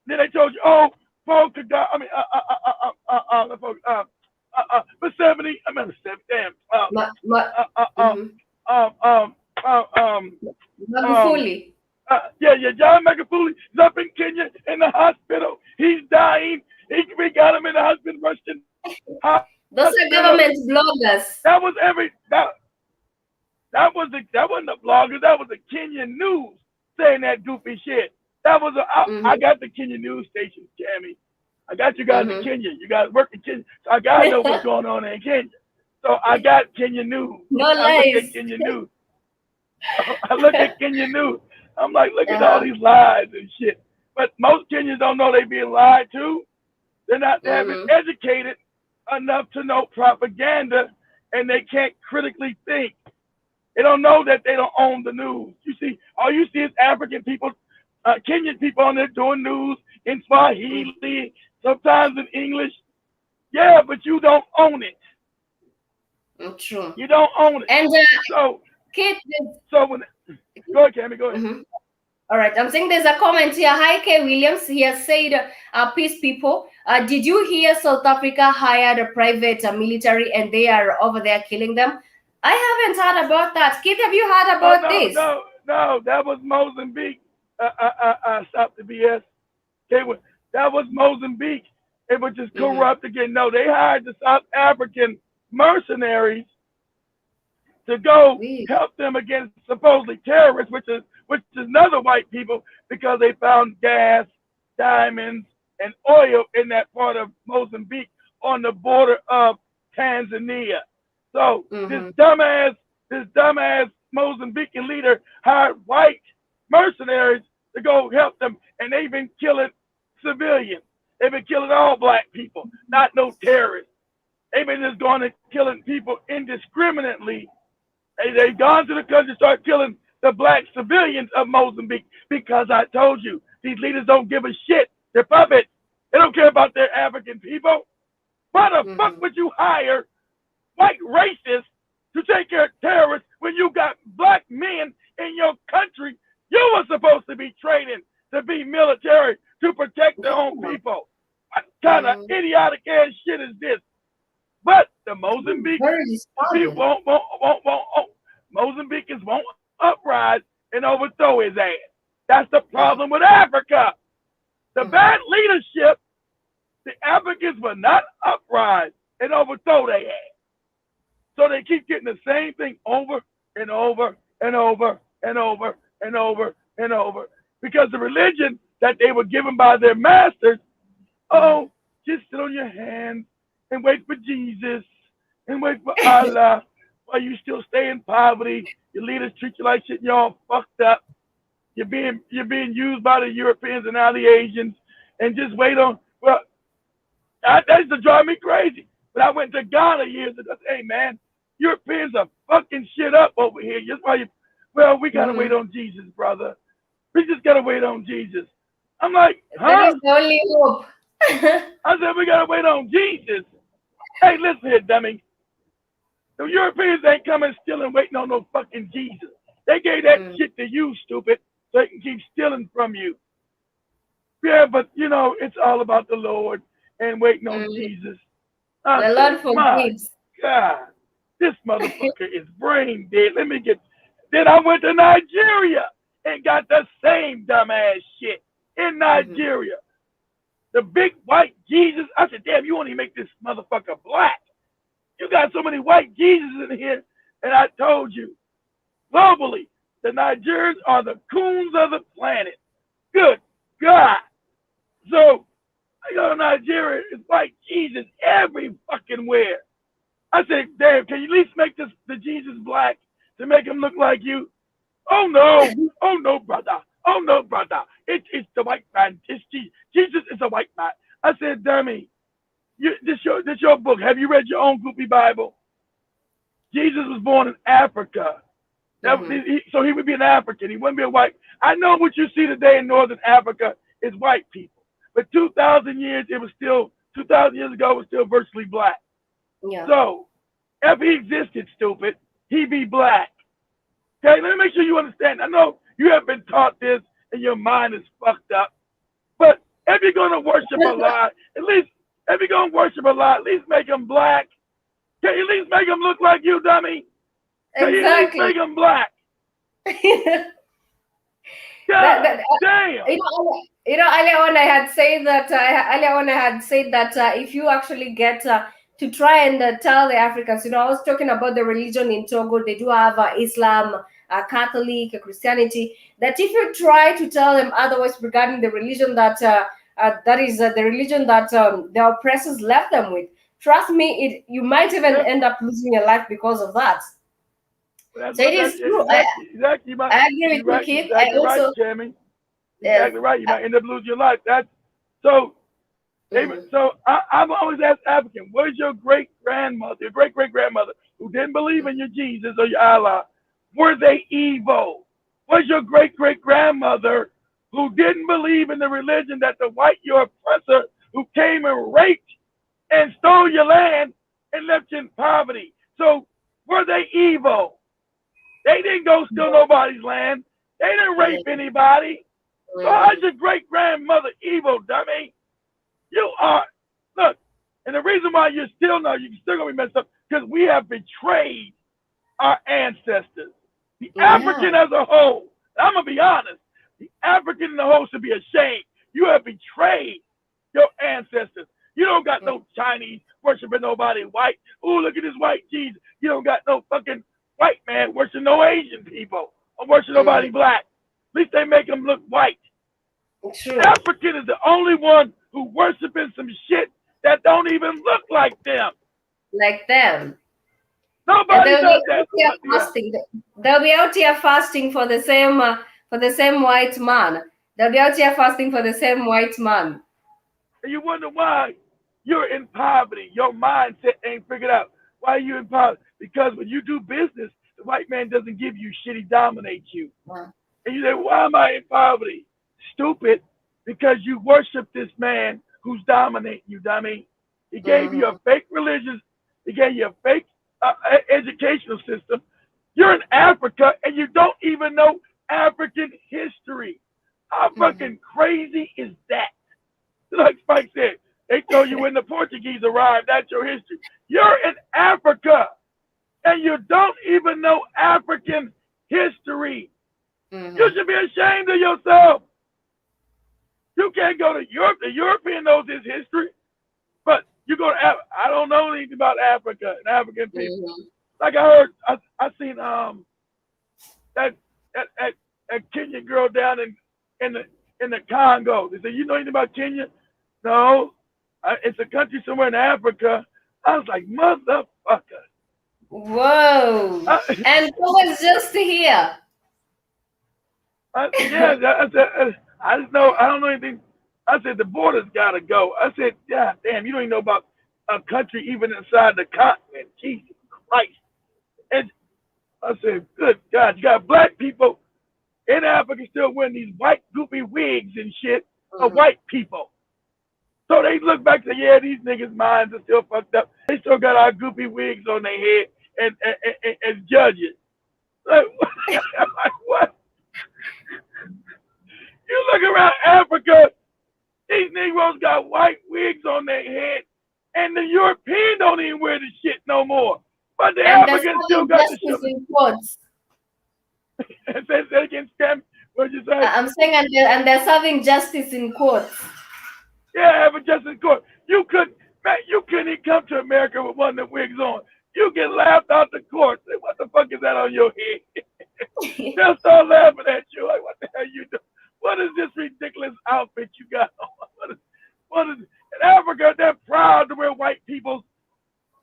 Then they told you, oh, folks are dying. I mean, for 70, I mean, 70, damn, Ma- ma- uh, uh, mhm. um, um, um, um, um, Magufuli. yeah, John McAfee is up in Kenya in the hospital. He's dying. We got him in the hospital, rushed in Those hospital. are government bloggers. That was that wasn't the bloggers. That was the Kenyan news saying that goofy shit. That was I Mm-hmm. got the Kenyan news station, Tammy. I got you guys in Mm-hmm. Kenya. You guys work in Kenya, so I gotta know what's going on in Kenya. So I got Kenya news. No I look at lies. Kenya news. I look at Kenya news. I'm like, look at all Uh-huh. these lies and shit. But most Kenyans don't know they being lied to. They haven't Mm-hmm. educated enough to know propaganda, and they can't critically think. They don't know that they don't own the news. You see, all you see is African people, Kenyan people on there doing news in Swahili, sometimes in English. Yeah, but you don't own it. True. You don't own it. And So, Kate, so when go ahead, Cammy, go ahead. mhm. All right, I'm saying there's a comment here. Hi, K. Williams. He has said, peace people. Did you hear South Africa hired a private military and they are over there killing them? I haven't heard about that. Kate, have you heard Oh about no, this? no, no, that was Mozambique. Stop the BS. That was Mozambique. It was just Mm-hmm. corrupt again. No, they hired the South African mercenaries to go help them against supposedly terrorists, which is another white people because they found gas, diamonds, and oil in that part of Mozambique on the border of Tanzania. So Mm-hmm. this dumbass Mozambican leader hired white mercenaries to go help them, and they've been killing civilians. They've been killing all black people, not no terrorists. They've been just going and killing people indiscriminately. They've gone to the country, start killing the black civilians of Mozambique because I told you these leaders don't give a shit. They're puppets. They don't care about their African people. Why the fuck would you hire white racists to take care of terrorists when you got black men in your country? You were supposed to be training to be military to protect their own people. What kind of idiotic ass shit is this? But the Mozambique people Mozambicans won't uprise and overthrow his ass. That's the problem with Africa. The bad leadership, the Africans will not uprise and overthrow their ass. So they keep getting the same thing over and over and over and over and over and over. Because the religion that they were given by their masters, oh, just sit on your hands and wait for Jesus and wait for Allah while you still stay in poverty. Your leaders treat you like shit and you're all fucked up. You're being used by the Europeans and now the Asians, and just wait on. Well, that used to drive me crazy. But I went to Ghana years ago. Hey man, Europeans are fucking shit up over here. Just why you? Well, we gotta wait on Jesus, brother. We just gotta wait on Jesus. I'm like, huh? That is the only hope. I said we gotta wait on Jesus. Hey, listen here, dummy. The Europeans ain't coming stealing, waiting on no fucking Jesus. They gave that shit to you, stupid, so they can keep stealing from you. Yeah, but you know, it's all about the Lord and waiting on Jesus. The Lord forgives. God, this motherfucker is brain dead. Then I went to Nigeria and got the same dumbass shit in Nigeria. The big white Jesus. I said, damn, you want to make this motherfucker black. You got so many white Jesus in here, and I told you, globally, the Nigerians are the coons of the planet. Good God. So I go to Nigeria, it's white Jesus every fucking where. I said, damn, can you at least make the Jesus black to make him look like you? Oh no, brother. Oh no, brother. It's the white man. It's Jesus. Jesus is a white man. I said, dummy, this your book. Have you read your own goopy Bible? Jesus was born in Africa. So he would be an African. He wouldn't be a white. I know what you see today in Northern Africa is white people. But 2,000 years ago, it was still virtually black. Yeah. So if he existed, stupid, he'd be black. Okay, let me make sure you understand. I know you have been taught this and your mind is fucked up. But if you're going to worship Allah, at least make him black. Can you at least make him look like you, dummy? Can you at least make him black? God damn. Earlier on I had said that if you actually get to try and tell the Africans, I was talking about the religion in Togo. They do have Islam, Catholic, Christianity. That if you try to tell them otherwise regarding the religion that is the religion that the oppressors left them with, trust me, you might even end up losing your life because of that. So it is true. Exactly. I agree with you, Keith. Exactly right, Tammy. Exactly right. You might end up losing your life. That's so. So I'm always asked African, what is your great grandmother, your great grandmother who didn't believe in your Jesus or your Allah? Were they evil? Was your great grandmother who didn't believe in the religion that your oppressor who came and raped and stole your land and left you in poverty. So were they evil? They didn't go steal nobody's land. They didn't rape anybody. So how's your great grandmother evil, dummy? You are. Look, and the reason why you're still gonna be messed up because we have betrayed our ancestors. The African as a whole. I'm gonna be honest. The African in the whole should be ashamed. You have betrayed your ancestors. You don't got no Chinese worshiping nobody white. Ooh, look at this white Jesus. You don't got no fucking white man worshiping no Asian people or worshiping nobody black. At least they make them look white. True. African is the only one who worshiping some shit that don't even look like them. Like them. Nobody does that. They'll be out here fasting for the same white man. They'll be out here fasting for the same white man. And you wonder why you're in poverty. Your mindset ain't figured out. Why are you in poverty? Because when you do business, the white man doesn't give you shit, he dominates you. Wow. And you say, why am I in poverty? Stupid, because you worship this man who's dominating you, dummy. He gave you a fake religion. He gave you a fake educational system. You're in Africa and you don't even know African history. How fucking crazy is that? Like Spike said, they told you when the Portuguese arrived, that's your history. You're in Africa and you don't even know African history. You should be ashamed of yourself. You can't go to Europe. The European knows his history. But you go to Africa. I don't know anything about Africa and African people. Like I heard, I seen that Kenyan girl down in the Congo. They said, you know anything about Kenya? No, it's a country somewhere in Africa. I was like, motherfucker. Whoa! And it was just here. I just know I don't know anything. I said the border's gotta go. I said, yeah, damn, you don't even know about a country even inside the continent. Jesus Christ. And I said, good God, you got black people in Africa still wearing these white goofy wigs and shit of white people. So they look back and say, yeah, these niggas' minds are still fucked up. They still got our goofy wigs on their head and judges. Like, what? You look around Africa, these Negroes got white wigs on their head, and the European don't even wear the shit no more. But the Africans still got the shit. In quotes. Say that again, Scam. What'd you say? I'm saying, and they're serving justice in courts. Yeah, have a justice court. You couldn't even come to America with one of the wigs on. You get laughed out the court. Say, what the fuck is that on your head? They'll start laughing at you. Like, what the hell you doing? What is this ridiculous outfit you got on? What is in Africa, they're proud to wear white people's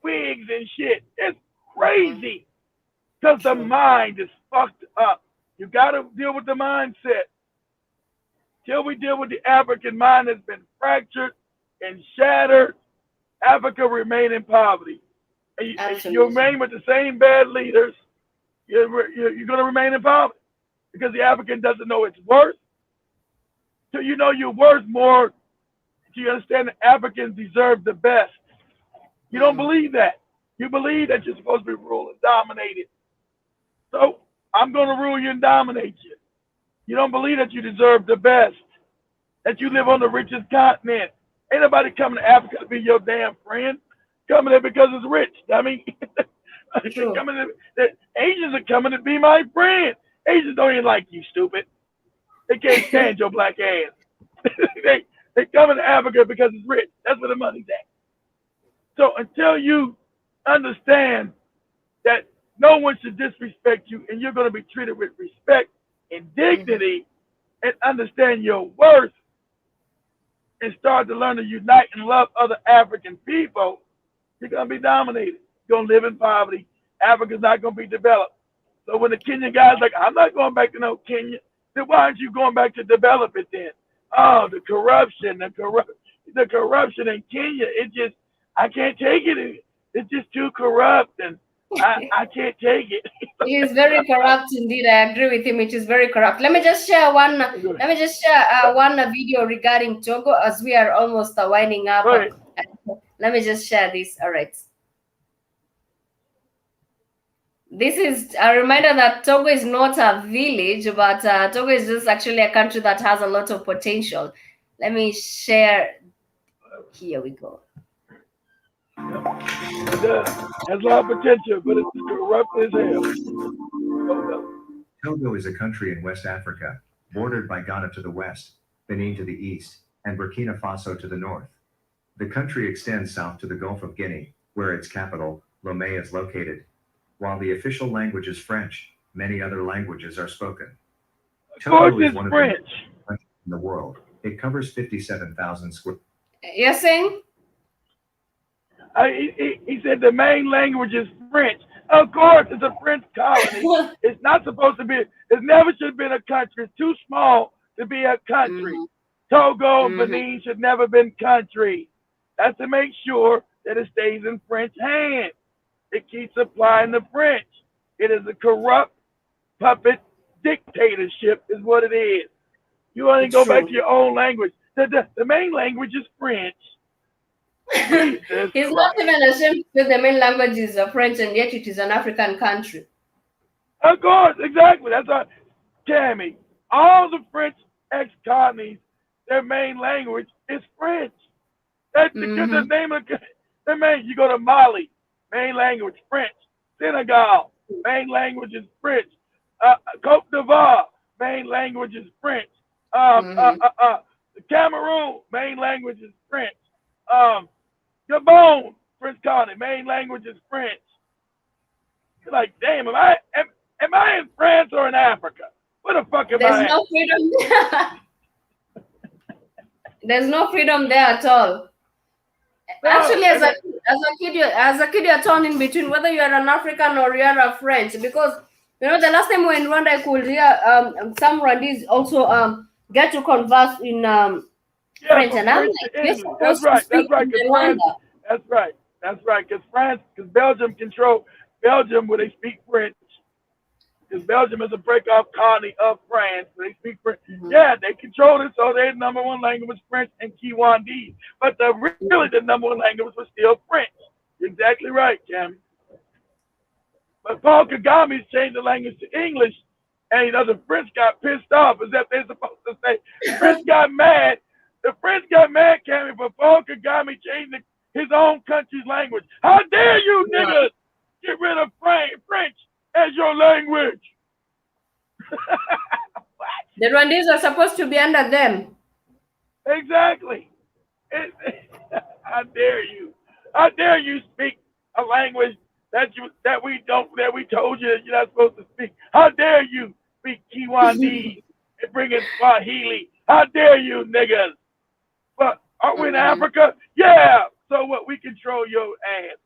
wigs and shit. It's crazy. Because the mind is fucked up. You got to deal with the mindset. Till we deal with the African mind that's been fractured and shattered, Africa remain in poverty. And you remain with the same bad leaders, you're going to remain in poverty. Because the African doesn't know its worth. So you know your worth more. Do you understand that Africans deserve the best? You don't believe that. You believe that you're supposed to be ruled and dominated. So I'm going to rule you and dominate you. You don't believe that you deserve the best, that you live on the richest continent. Ain't nobody coming to Africa to be your damn friend. Coming there because it's rich. I mean, Asians are coming to be my friend. Asians don't even like you, stupid. They can't stand your black ass. they come to Africa because it's rich. That's where the money's at. So until you understand that no one should disrespect you and you're going to be treated with respect and dignity and understand your worth and start to learn to unite and love other African people, you're going to be dominated. You're going to live in poverty. Africa's not going to be developed. So when the Kenyan guy's like, I'm not going back to no Kenya, then why aren't you going back to develop it then? Oh, the corruption in Kenya, I can't take it. It's just too corrupt and I can't take it. He is very corrupt indeed. I agree with him. It is very corrupt. Let me just share one video regarding Togo as we are almost winding up. Let me just share this. All right. This is a reminder that Togo is not a village, but Togo is just actually a country that has a lot of potential. Let me share. Here we go. It does. Has a lot of potential, but it's corrupt as hell. Togo. Togo is a country in West Africa, bordered by Ghana to the west, Benin to the east, and Burkina Faso to the north. The country extends south to the Gulf of Guinea, where its capital, Lomé, is located. While the official language is French, many other languages are spoken. Of course, Togo is it's one of the French. largest countries in the world. It covers 57,000 square. You're saying? He said the main language is French. Of course, it's a French colony. It's not supposed to be. It never should have been a country. It's too small to be a country. Mhm. Togo and Mhm. Benin should never been country. That's to make sure that it stays in French hands. It keeps applying the French. It is a corrupt puppet dictatorship, is what it is. You want to go back to True. your own language. The main language is French. Jesus He's not Christ. even ashamed to say the main language is French, and yet it is an African country. Of course, exactly. That's what Calmie. All the French ex-colonies, their main language is French. That's because the Mm-hmm. name of the main. You go to Mali, main language French. Senegal, main language is French. Cote d'Ivoire, main language is French. Mm-hmm. Cameroon, main language is French. Um, Gabon, French colony, main language is French. You're like, damn, am I in France or in Africa? Where the fuck am There's I at? no freedom. There's no freedom there at all. No, Actually, as a kid, you're torn in between whether you are an African or you are a French. Because the last time we were in Rwanda, I could hear some Rwandese also get to converse in yeah, French, from and I'm French like, to you're English. That's supposed to right. That's speak right. in Because France, Rwanda. that's right. That's right. Because France, because Belgium control Belgium where they speak French. Because Belgium is a break-off colony of France. So they speak French. Mhm. Yeah, they control it, so their number one language was French and Kiwandese. But really the number one language was still French. You're exactly right, Cam. But Paul Kagame changed the language to English, and the French got pissed off as if they're supposed to say. The French got mad. The French got mad, Cammy, but Paul Kagame changed his own country's language. How dare you Yeah. niggas get rid of French as your language? The Rwandese are supposed to be under them. Exactly. How dare you? How dare you speak a language that we told you that you're not supposed to speak? How dare you speak Kiwandese and bring in Swahili? How dare you, niggas? But are we in Mhm. Africa? Yeah. So what? We control your ass.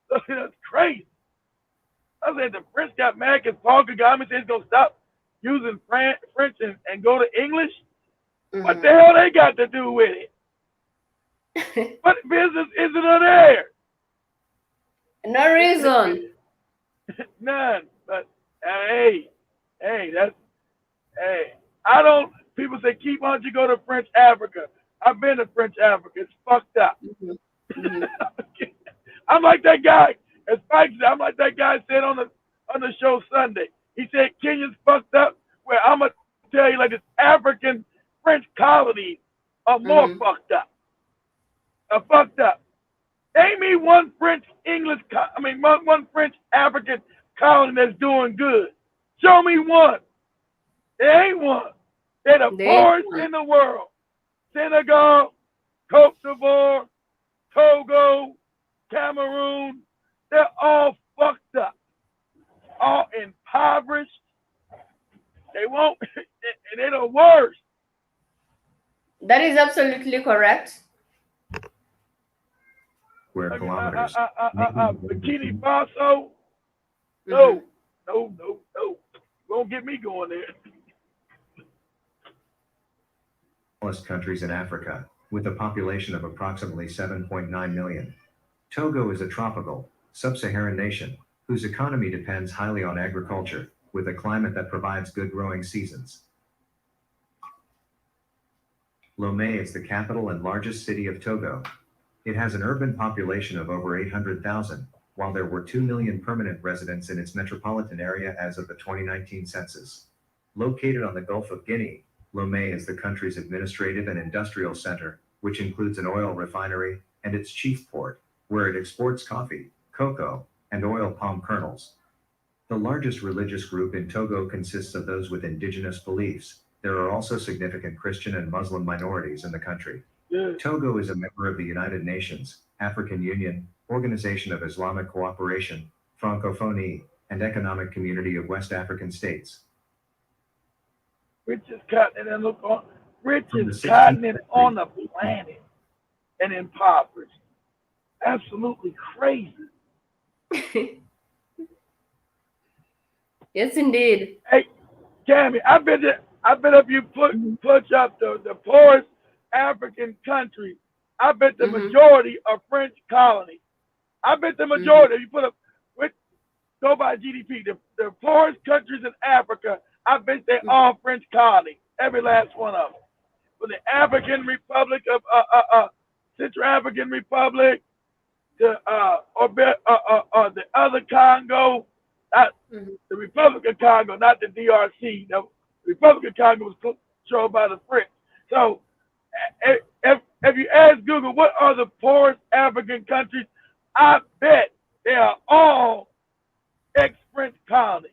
So that's crazy. I said the French got mad because Paul Kagame said he's gonna stop using French and go to English. What the Mhm. hell they got to do with it? What business is it on there? No reason. None. But hey, that's hey. I don't. People say keep on you go to French Africa. I've been to French Africa. It's fucked up. Mhm. Mhm. I'm like that guy. As Spike said, I'm like that guy said on the show Sunday. He said Kenya's fucked up. Well, I'm gonna tell you like this: African French colonies are more Mhm. fucked up. Are fucked up. Name me one French English. One French African colony that's doing good. Show me one. There ain't one. They're the They ain't poorest one. in the world. Senegal, Cote d'Ivoire, Togo, Cameroon. They're all fucked up, all impoverished. They won't, and they're the worst. That is absolutely correct. Square kilometers. Bikini Faso, Mhm. no, no, no, no. Won't get me going there. Smallest countries in Africa, with a population of approximately 7.9 million. Togo is a tropical, sub-Saharan nation, whose economy depends highly on agriculture, with a climate that provides good growing seasons. Lomé is the capital and largest city of Togo. It has an urban population of over 800,000, while there were 2 million permanent residents in its metropolitan area as of the 2019 census. Located on the Gulf of Guinea, Lomé is the country's administrative and industrial center, which includes an oil refinery and its chief port, where it exports coffee, cocoa, and oil palm kernels. The largest religious group in Togo consists of those with indigenous beliefs. There are also significant Christian and Muslim minorities in the country. Yeah. Togo is a member of the United Nations, African Union, Organization of Islamic Cooperation, Francophonie, and Economic Community of West African States. Richest continent From the richest 16th continent on century, the planet and impoverished. Absolutely crazy. Yes, indeed. Hey, Calmie, I bet if you push up the poorest African countries, I bet the Mm-hmm. majority are French colonies. I bet the majority, if you put up, go by GDP, the poorest countries in Africa, I bet they're all French colonies, every last one of them. From the African Republic of Central African Republic to the other Congo, not Mm-hmm. the Republic of Congo, not the DRC. The Republic of Congo was controlled by the French. So if you ask Google what are the poorest African countries, I bet they are all ex-French colonies.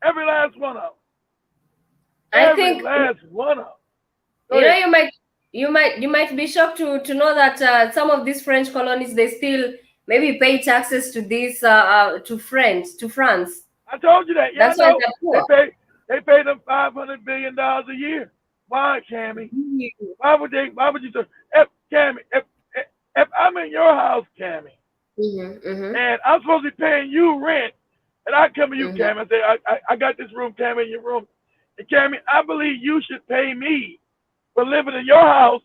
Every last one of them. I think Last one of them. Go you know ahead. you might be shocked to know that some of these French colonies, they still maybe pay taxes to this to France. I told you that. Yeah, That's I why know. they're They pay them $500 billion a year. Why, Cammy? poor. Why would you say, Cammy, if I'm in your house, Cammy, Mm-hmm. Mm-hmm. and I'm supposed to be paying you rent, and I come to you, Mm-hmm. Cammy, I say, I got this room, Cammy, in your room. And Cammy, I believe you should pay me for living in your house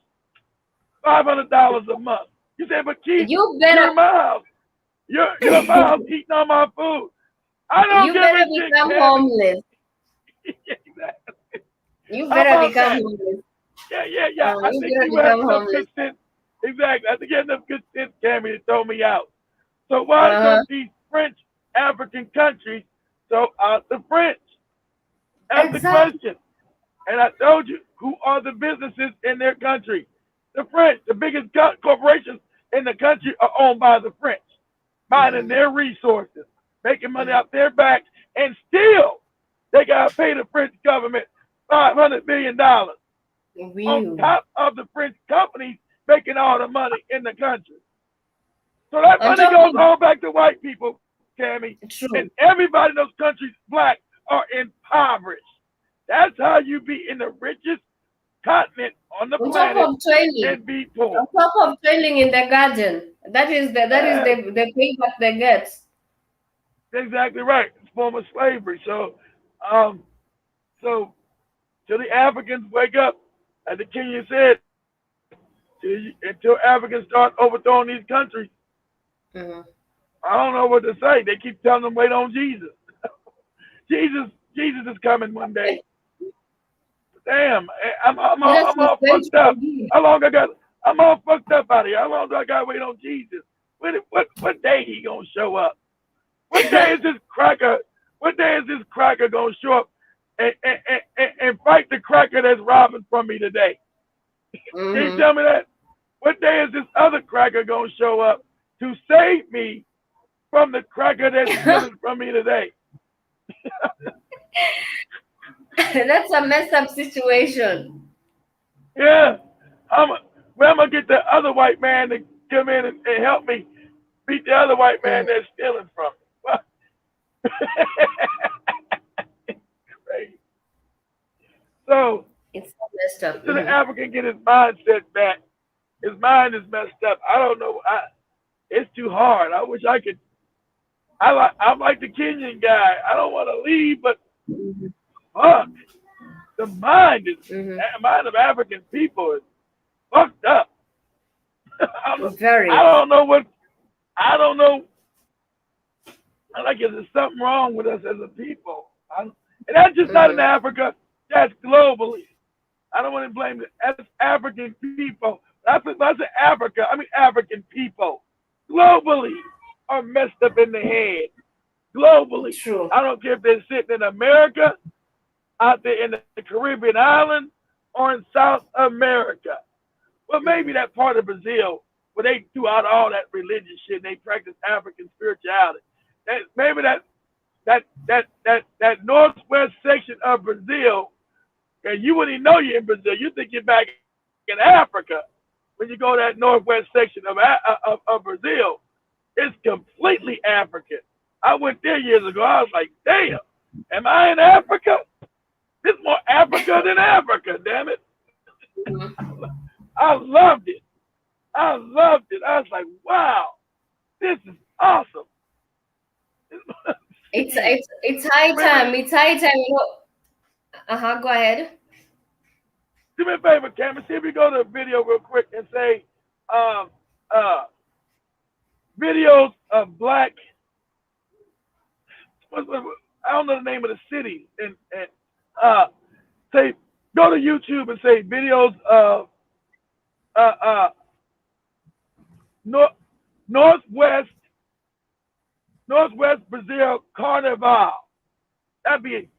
$500 a month. You say, but Keith, You you're better in my house. You're in my house eating all my food. I don't you give better a shit, become Cammy. homeless. Exactly. You How better about become that? homeless. Yeah. I You think better you have become enough homeless. good sense. Exactly. I think you have enough good sense, Cammy, to throw me out. So why Uh-huh. don't these French African countries throw out the French? That's the Exactly. question. And I told you, who are the businesses in their country? The French. The biggest corporations in the country are owned by the French, mining Mm-hmm. their resources, making money out their backs, and still they got to pay the French government $500 million on Will. top of the French companies making all the money in the country. So that On money top goes of all back to white people, Cammy, true. and everybody in those countries, black, are impoverished. That's how you be in the richest continent on the On top planet of toiling. and be poor. On top of toiling in the garden. That is Yeah, the payback they get. exactly right. It's a form of slavery. Um, so till the Africans wake up, as the Kenyan said, until Africans start overthrowing these countries, Mm-hmm. I don't know what to say. They keep telling them wait on Jesus. Jesus is coming one day. Damn, Jesus I'm is all going fucked to up. forgive. How long I got? I'm all fucked up out of here. How long do I got to wait on Jesus? What day he gonna show up? What day is this cracker? What day is this cracker gonna show up and fight the cracker that's robbing from me today? Can you Mm-hmm. tell me that? What day is this other cracker gonna show up to save me from the cracker that's stealing from me today? That's a messed up situation. Yeah, where I'm gonna get the other white man to come in and help me beat the other white man Mm. that's stealing from me. Crazy. So It's so messed up. until the Mm-hmm. African get his mindset back, his mind is messed up. I don't know. It's too hard. I wish I could. I'm like the Kenyan guy. I don't want to leave, but Mm-hmm. fuck, the mind Mm-hmm. of African people is fucked up. I Very. don't know what. I don't know. Like, is there something wrong with us as a people? And that's just not in Mm-hmm. Africa. That's globally. I don't want to blame it. As African people, I said Africa, I mean African people globally are messed up in the head. Globally. True. I don't care if they're sitting in America, out there in the Caribbean islands, or in South America. Well, maybe that part of Brazil where they threw out all that religious shit and they practice African spirituality. Maybe that northwest section of Brazil, and you wouldn't even know you're in Brazil. You think you're back in Africa when you go to that northwest section of Brazil. It's completely African. I went there years ago. I was like, damn, am I in Africa? It's more Africa than Africa, damn it. Mhm. I loved it. I loved it. I was like, wow, this is awesome. It's high time. It's high time. Go ahead. Do me a favor, Cameron. See if we go to a video real quick and say um, uh, videos of black. I don't know the name of the city, and say go to YouTube and say videos of uh, uh, northwest Brazil Carnival. That'd be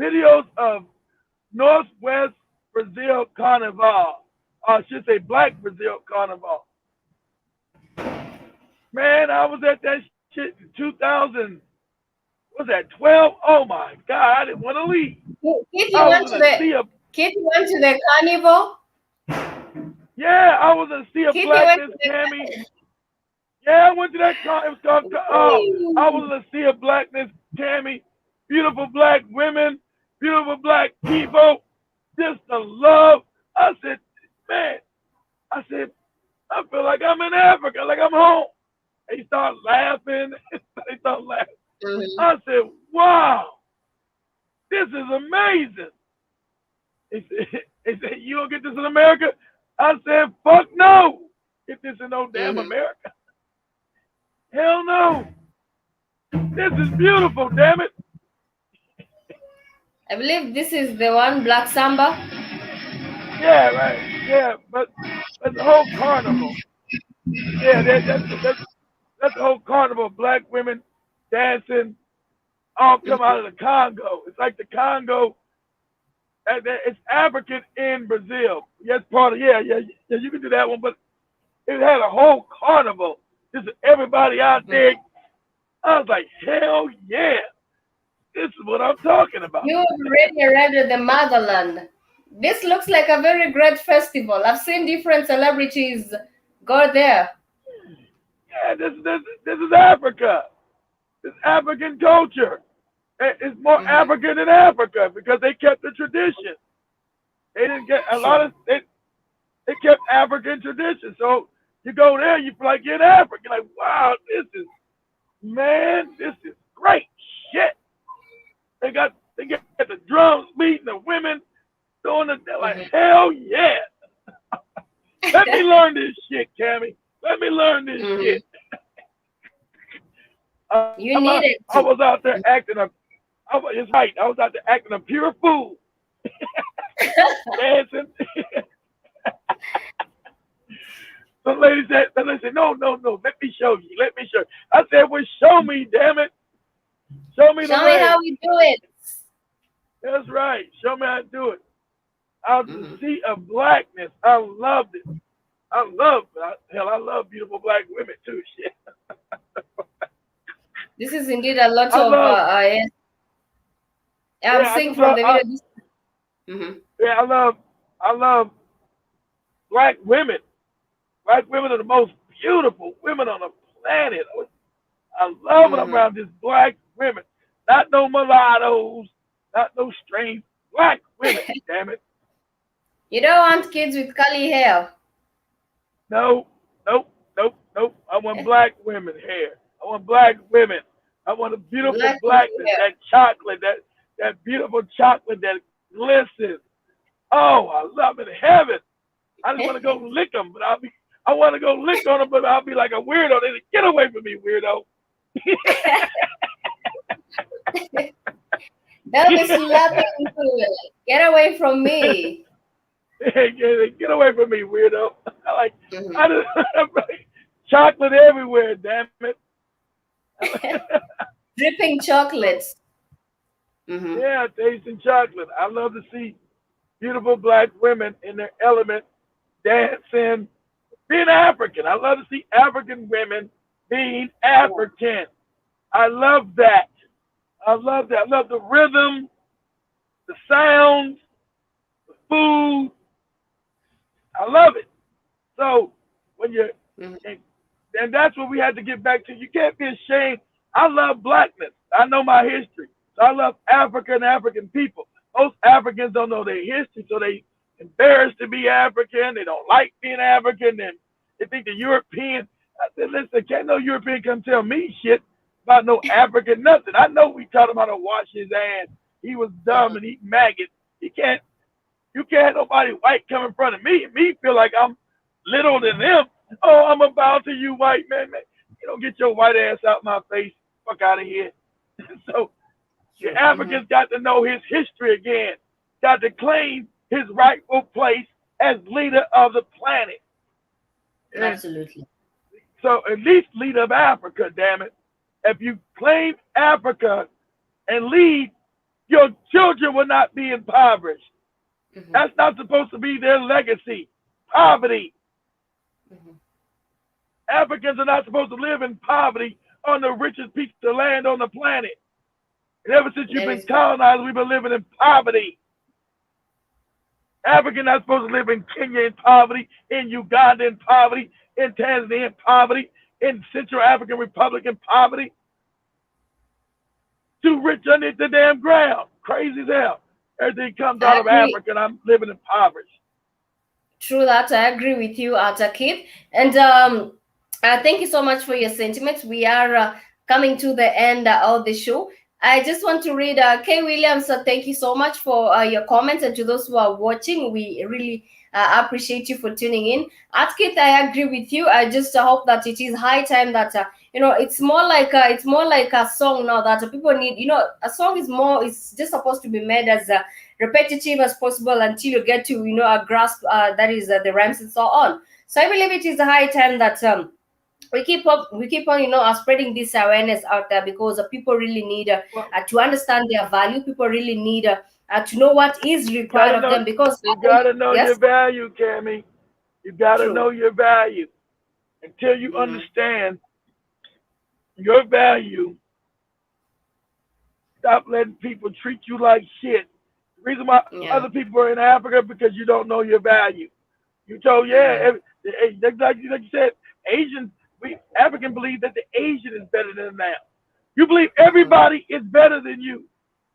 videos of Northwest Brazil Carnival. Or I should say Black Brazil Carnival. Man, I was at that shit in 2000. Was that 12? Oh my God, I didn't want to leave. Kid, you I went was to in a the sea of, kid, you went to the carnival. yeah, I was in a sea of Kid, you went blackness, to the Tammy. Yeah, I went to that car. It was called, I was in a sea of blackness, Tammy. Beautiful black women, beautiful black people, just the love. I said, man, I said, I feel like I'm in Africa, like I'm home. They start laughing. They start laughing. Mhm. I said, wow, this is amazing. They said, you don't get this in America? I said, fuck no. Get this in no damn Mhm. America. Hell no. This is beautiful, damn it. I believe this is the one Black Samba. Yeah, right. Yeah, but that's the whole carnival. Yeah, that's the whole carnival. Black women dancing, all come Mhm. out of the Congo. It's like the Congo. It's African in Brazil. Yes, part of yeah. You can do that one, but it had a whole carnival. Just everybody out there. I was like, hell yeah, this is what I'm talking about. You already arrived at the motherland. This looks like a very great festival. I've seen different celebrities go there. Yeah, this is Africa. It's African culture. It's more Hmm. African than Africa because they kept the tradition. They didn't get a lot Sure. of they kept African tradition. So you go there, you feel like you're in Africa. You're like, wow, this is great shit. They get the drums beating, the women doing it. They're like, Hmm. hell yeah. Let me learn this shit, Cammy. Let me learn this Hmm. shit. You needed I to. was out there acting it's right. I was out there acting a pure fool, dancing. Some lady said, no. Let me show you. Let me show you. I said, well, show me, damn it. Show me the Show me way. how we do it. That's right. Show me how to do it. Out of the Hmm. sea of blackness. I loved it. I love beautiful black women too. Shit. This is indeed a lot I of. love, Yes. I'm yeah, seeing from the video. yeah, I love black women. Black women are the most beautiful women on the planet. I love when I'm Hmm. around just black women. Not no mulattoes, not no strange black women, damn it. You don't want kids with curly hair. No, nope. I want black women hair. I want black women. I want a beautiful Black with blackness, hair. that chocolate, that beautiful chocolate that glistens. Oh, I love it. Heaven. I just want to go lick them, but I want to go lick on them, but I'll be like a weirdo. They say, get away from me, weirdo. They'll be slapping into it. Get away from me. Get away from me, weirdo. I like, Mhm. I just, chocolate everywhere, damn it. Dripping chocolates. Mm-hmm. Yeah, tasting chocolate. I love to see beautiful black women in their element dancing, being African. I love to see African women being African. I love that. I love that. I love the rhythm, the sounds, the food. I love it. So when you're, Mm-hmm. and, and that's what we had to get back to. You can't be ashamed. I love blackness. I know my history. So I love Africa and African people. Most Africans don't know their history, so they embarrassed to be African. They don't like being African, and they think the European. I said, listen, can't no European come tell me shit about no African nothing. I know we taught him how to wash his ass. He was dumb Uh-huh. and eat maggots. He can't. You can't have nobody white come in front of me and me feel like I'm little than them. Oh, I'm about to you white man. You don't get your white ass out my face. Fuck out of here. So the True. Mm-hmm. Africans got to know his history again. Got to claim his rightful place as leader of the planet. And Absolutely. so at least leader of Africa, damn it. If you claim Africa and lead, your children will not be impoverished. Mm-hmm. That's not supposed to be their legacy. Poverty. Mm-hmm. Africans are not supposed to live in poverty on the richest piece of land on the planet. And ever since you've That been is right. colonized, we've been living in poverty. Africans not supposed to live in Kenya in poverty, in Uganda in poverty, in Tanzania in poverty, in Central African Republic in poverty. Too rich underneath the damn ground. Crazy as hell. Everything comes I out of agree. Africa and I'm living impoverished. True that. I agree with you, Takib. And thank you so much for your sentiments. We are coming to the end of the show. I just want to read Kay Williams. Thank you so much for your comments, and to those who are watching, we really appreciate you for tuning in. Atkit, I agree with you. I just hope that it is high time that it's more like a song now that people need. A song is more. It's just supposed to be made as repetitive as possible until you get to a grasp that is the rhymes and so on. So I believe it is a high time that we keep on spreading this awareness out there, because people really need Well, to understand their value. People really need to know what is you required gotta of know them, because you gotta know yes, your value, Cammy. You gotta true. know your value. Until you Hmm. understand your value, stop letting people treat you like shit. The reason why Yeah. other people are in Africa because you don't know your value. You told, Hmm. like you said, Asians, we African believe that the Asian is better than them. You believe Hmm. everybody is better than you.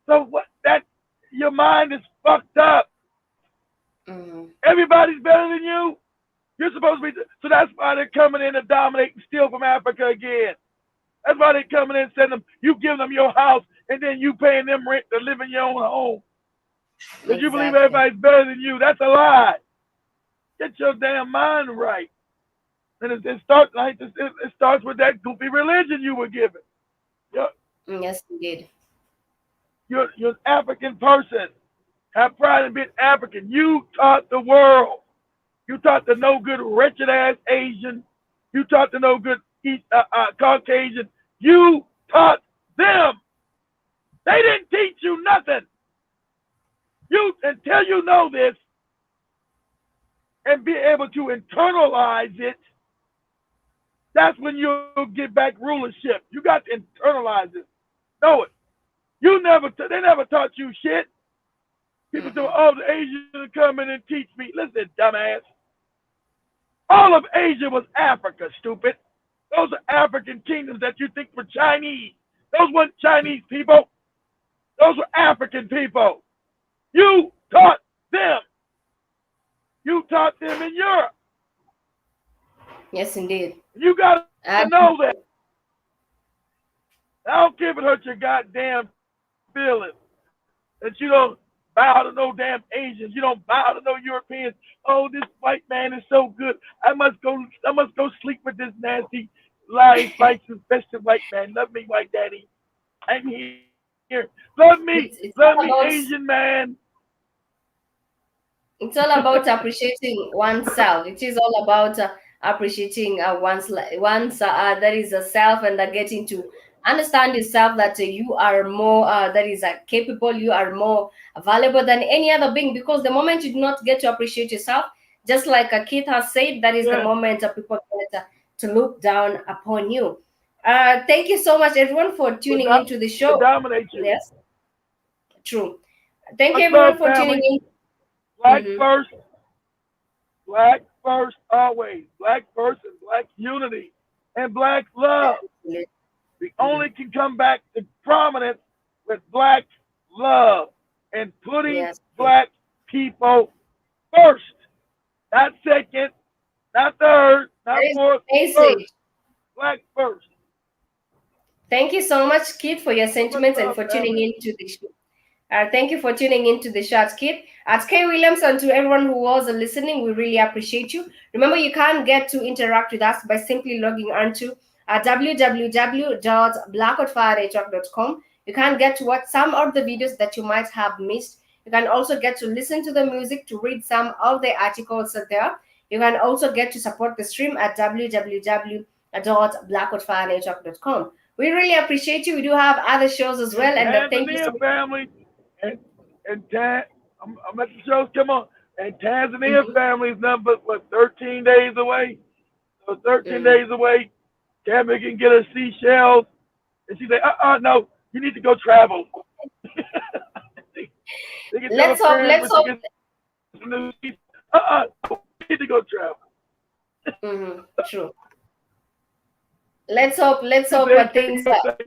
So what? That your mind is fucked up. Hmm. Everybody's better than you. You're supposed to be. So that's why they're coming in to dominate and steal from Africa again. That's why they're coming in and sending them. You give them your house and then you paying them rent to live in your own home. Because you believe Exactly. everybody's better than you. That's a lie. Get your damn mind right. And it starts like this. It starts with that goofy religion you were given. You're, Yes, indeed. you're an African person. Have pride in being African. You taught the world. You taught the no good, wretched ass Asian. You taught the no good Caucasian. You taught them. They didn't teach you nothing. You until you know this and be able to internalize it. That's when you'll get back rulership. You got to internalize it. Know it. They never taught you shit. People say, Hmm. oh, the Asians will come in and teach me. Listen, dumbass. All of Asia was Africa, stupid. Those are African kingdoms that you think were Chinese. Those weren't Chinese people. Those were African people. You taught them. You taught them in Europe. Yes, indeed. You got to know I, that. I don't care if it hurts your goddamn feelings that you don't bow to no damn Asians. You don't bow to no Europeans. Oh, this white man is so good. I must go sleep with this nasty, lying, spicy, infested white man. Love me, white daddy. I'm here. Love me, it's love all me, about Asian man. It's all about appreciating oneself. It is all about appreciating that is a self, and getting to understand yourself, that you are more that is capable, you are more valuable than any other being. Because the moment you do not get to appreciate yourself, just like Keith has said, that is the Yeah. moment people get to look down upon you. Thank you so much, everyone, for Will, tuning into the will show. dominate you. Yes, true. Thank you, Much everyone, love, for tuning family. in. Black Mhm. first, black first always. Black first and black unity and black love. We Mhm. only can come back to prominence with black love and putting Yes, true. black people first. Not second, not third, That not is fourth, the first. message. Black first. Thank you so much, Kit, for your So much sentiments and love, for tuning family. into the show. Thank you for tuning into the shots, Kit. At Kay Williams, and to everyone who was listening, we really appreciate you. Remember, you can get to interact with us by simply logging onto www.blackoutfirenetwork.com. You can get to watch some of the videos that you might have missed. You can also get to listen to the music, to read some of the articles there. You can also get to support the stream at www.blackoutfirenetwork.com. We really appreciate you. We do have other shows as And well, and thank you so Tanzania much. family. And I'm at the shows, come on. And Tanzania Mhm, family is number, what, 13 days away? So 13 mhm. days away. Cammy can get her seashells. And she say, no, you need to go travel. they can tell her Let's hope. friends Let's where she hope. can some new seas. No, you need to go travel. Mhm, true. Let's hope. Let's Good hope day, things. Cammy.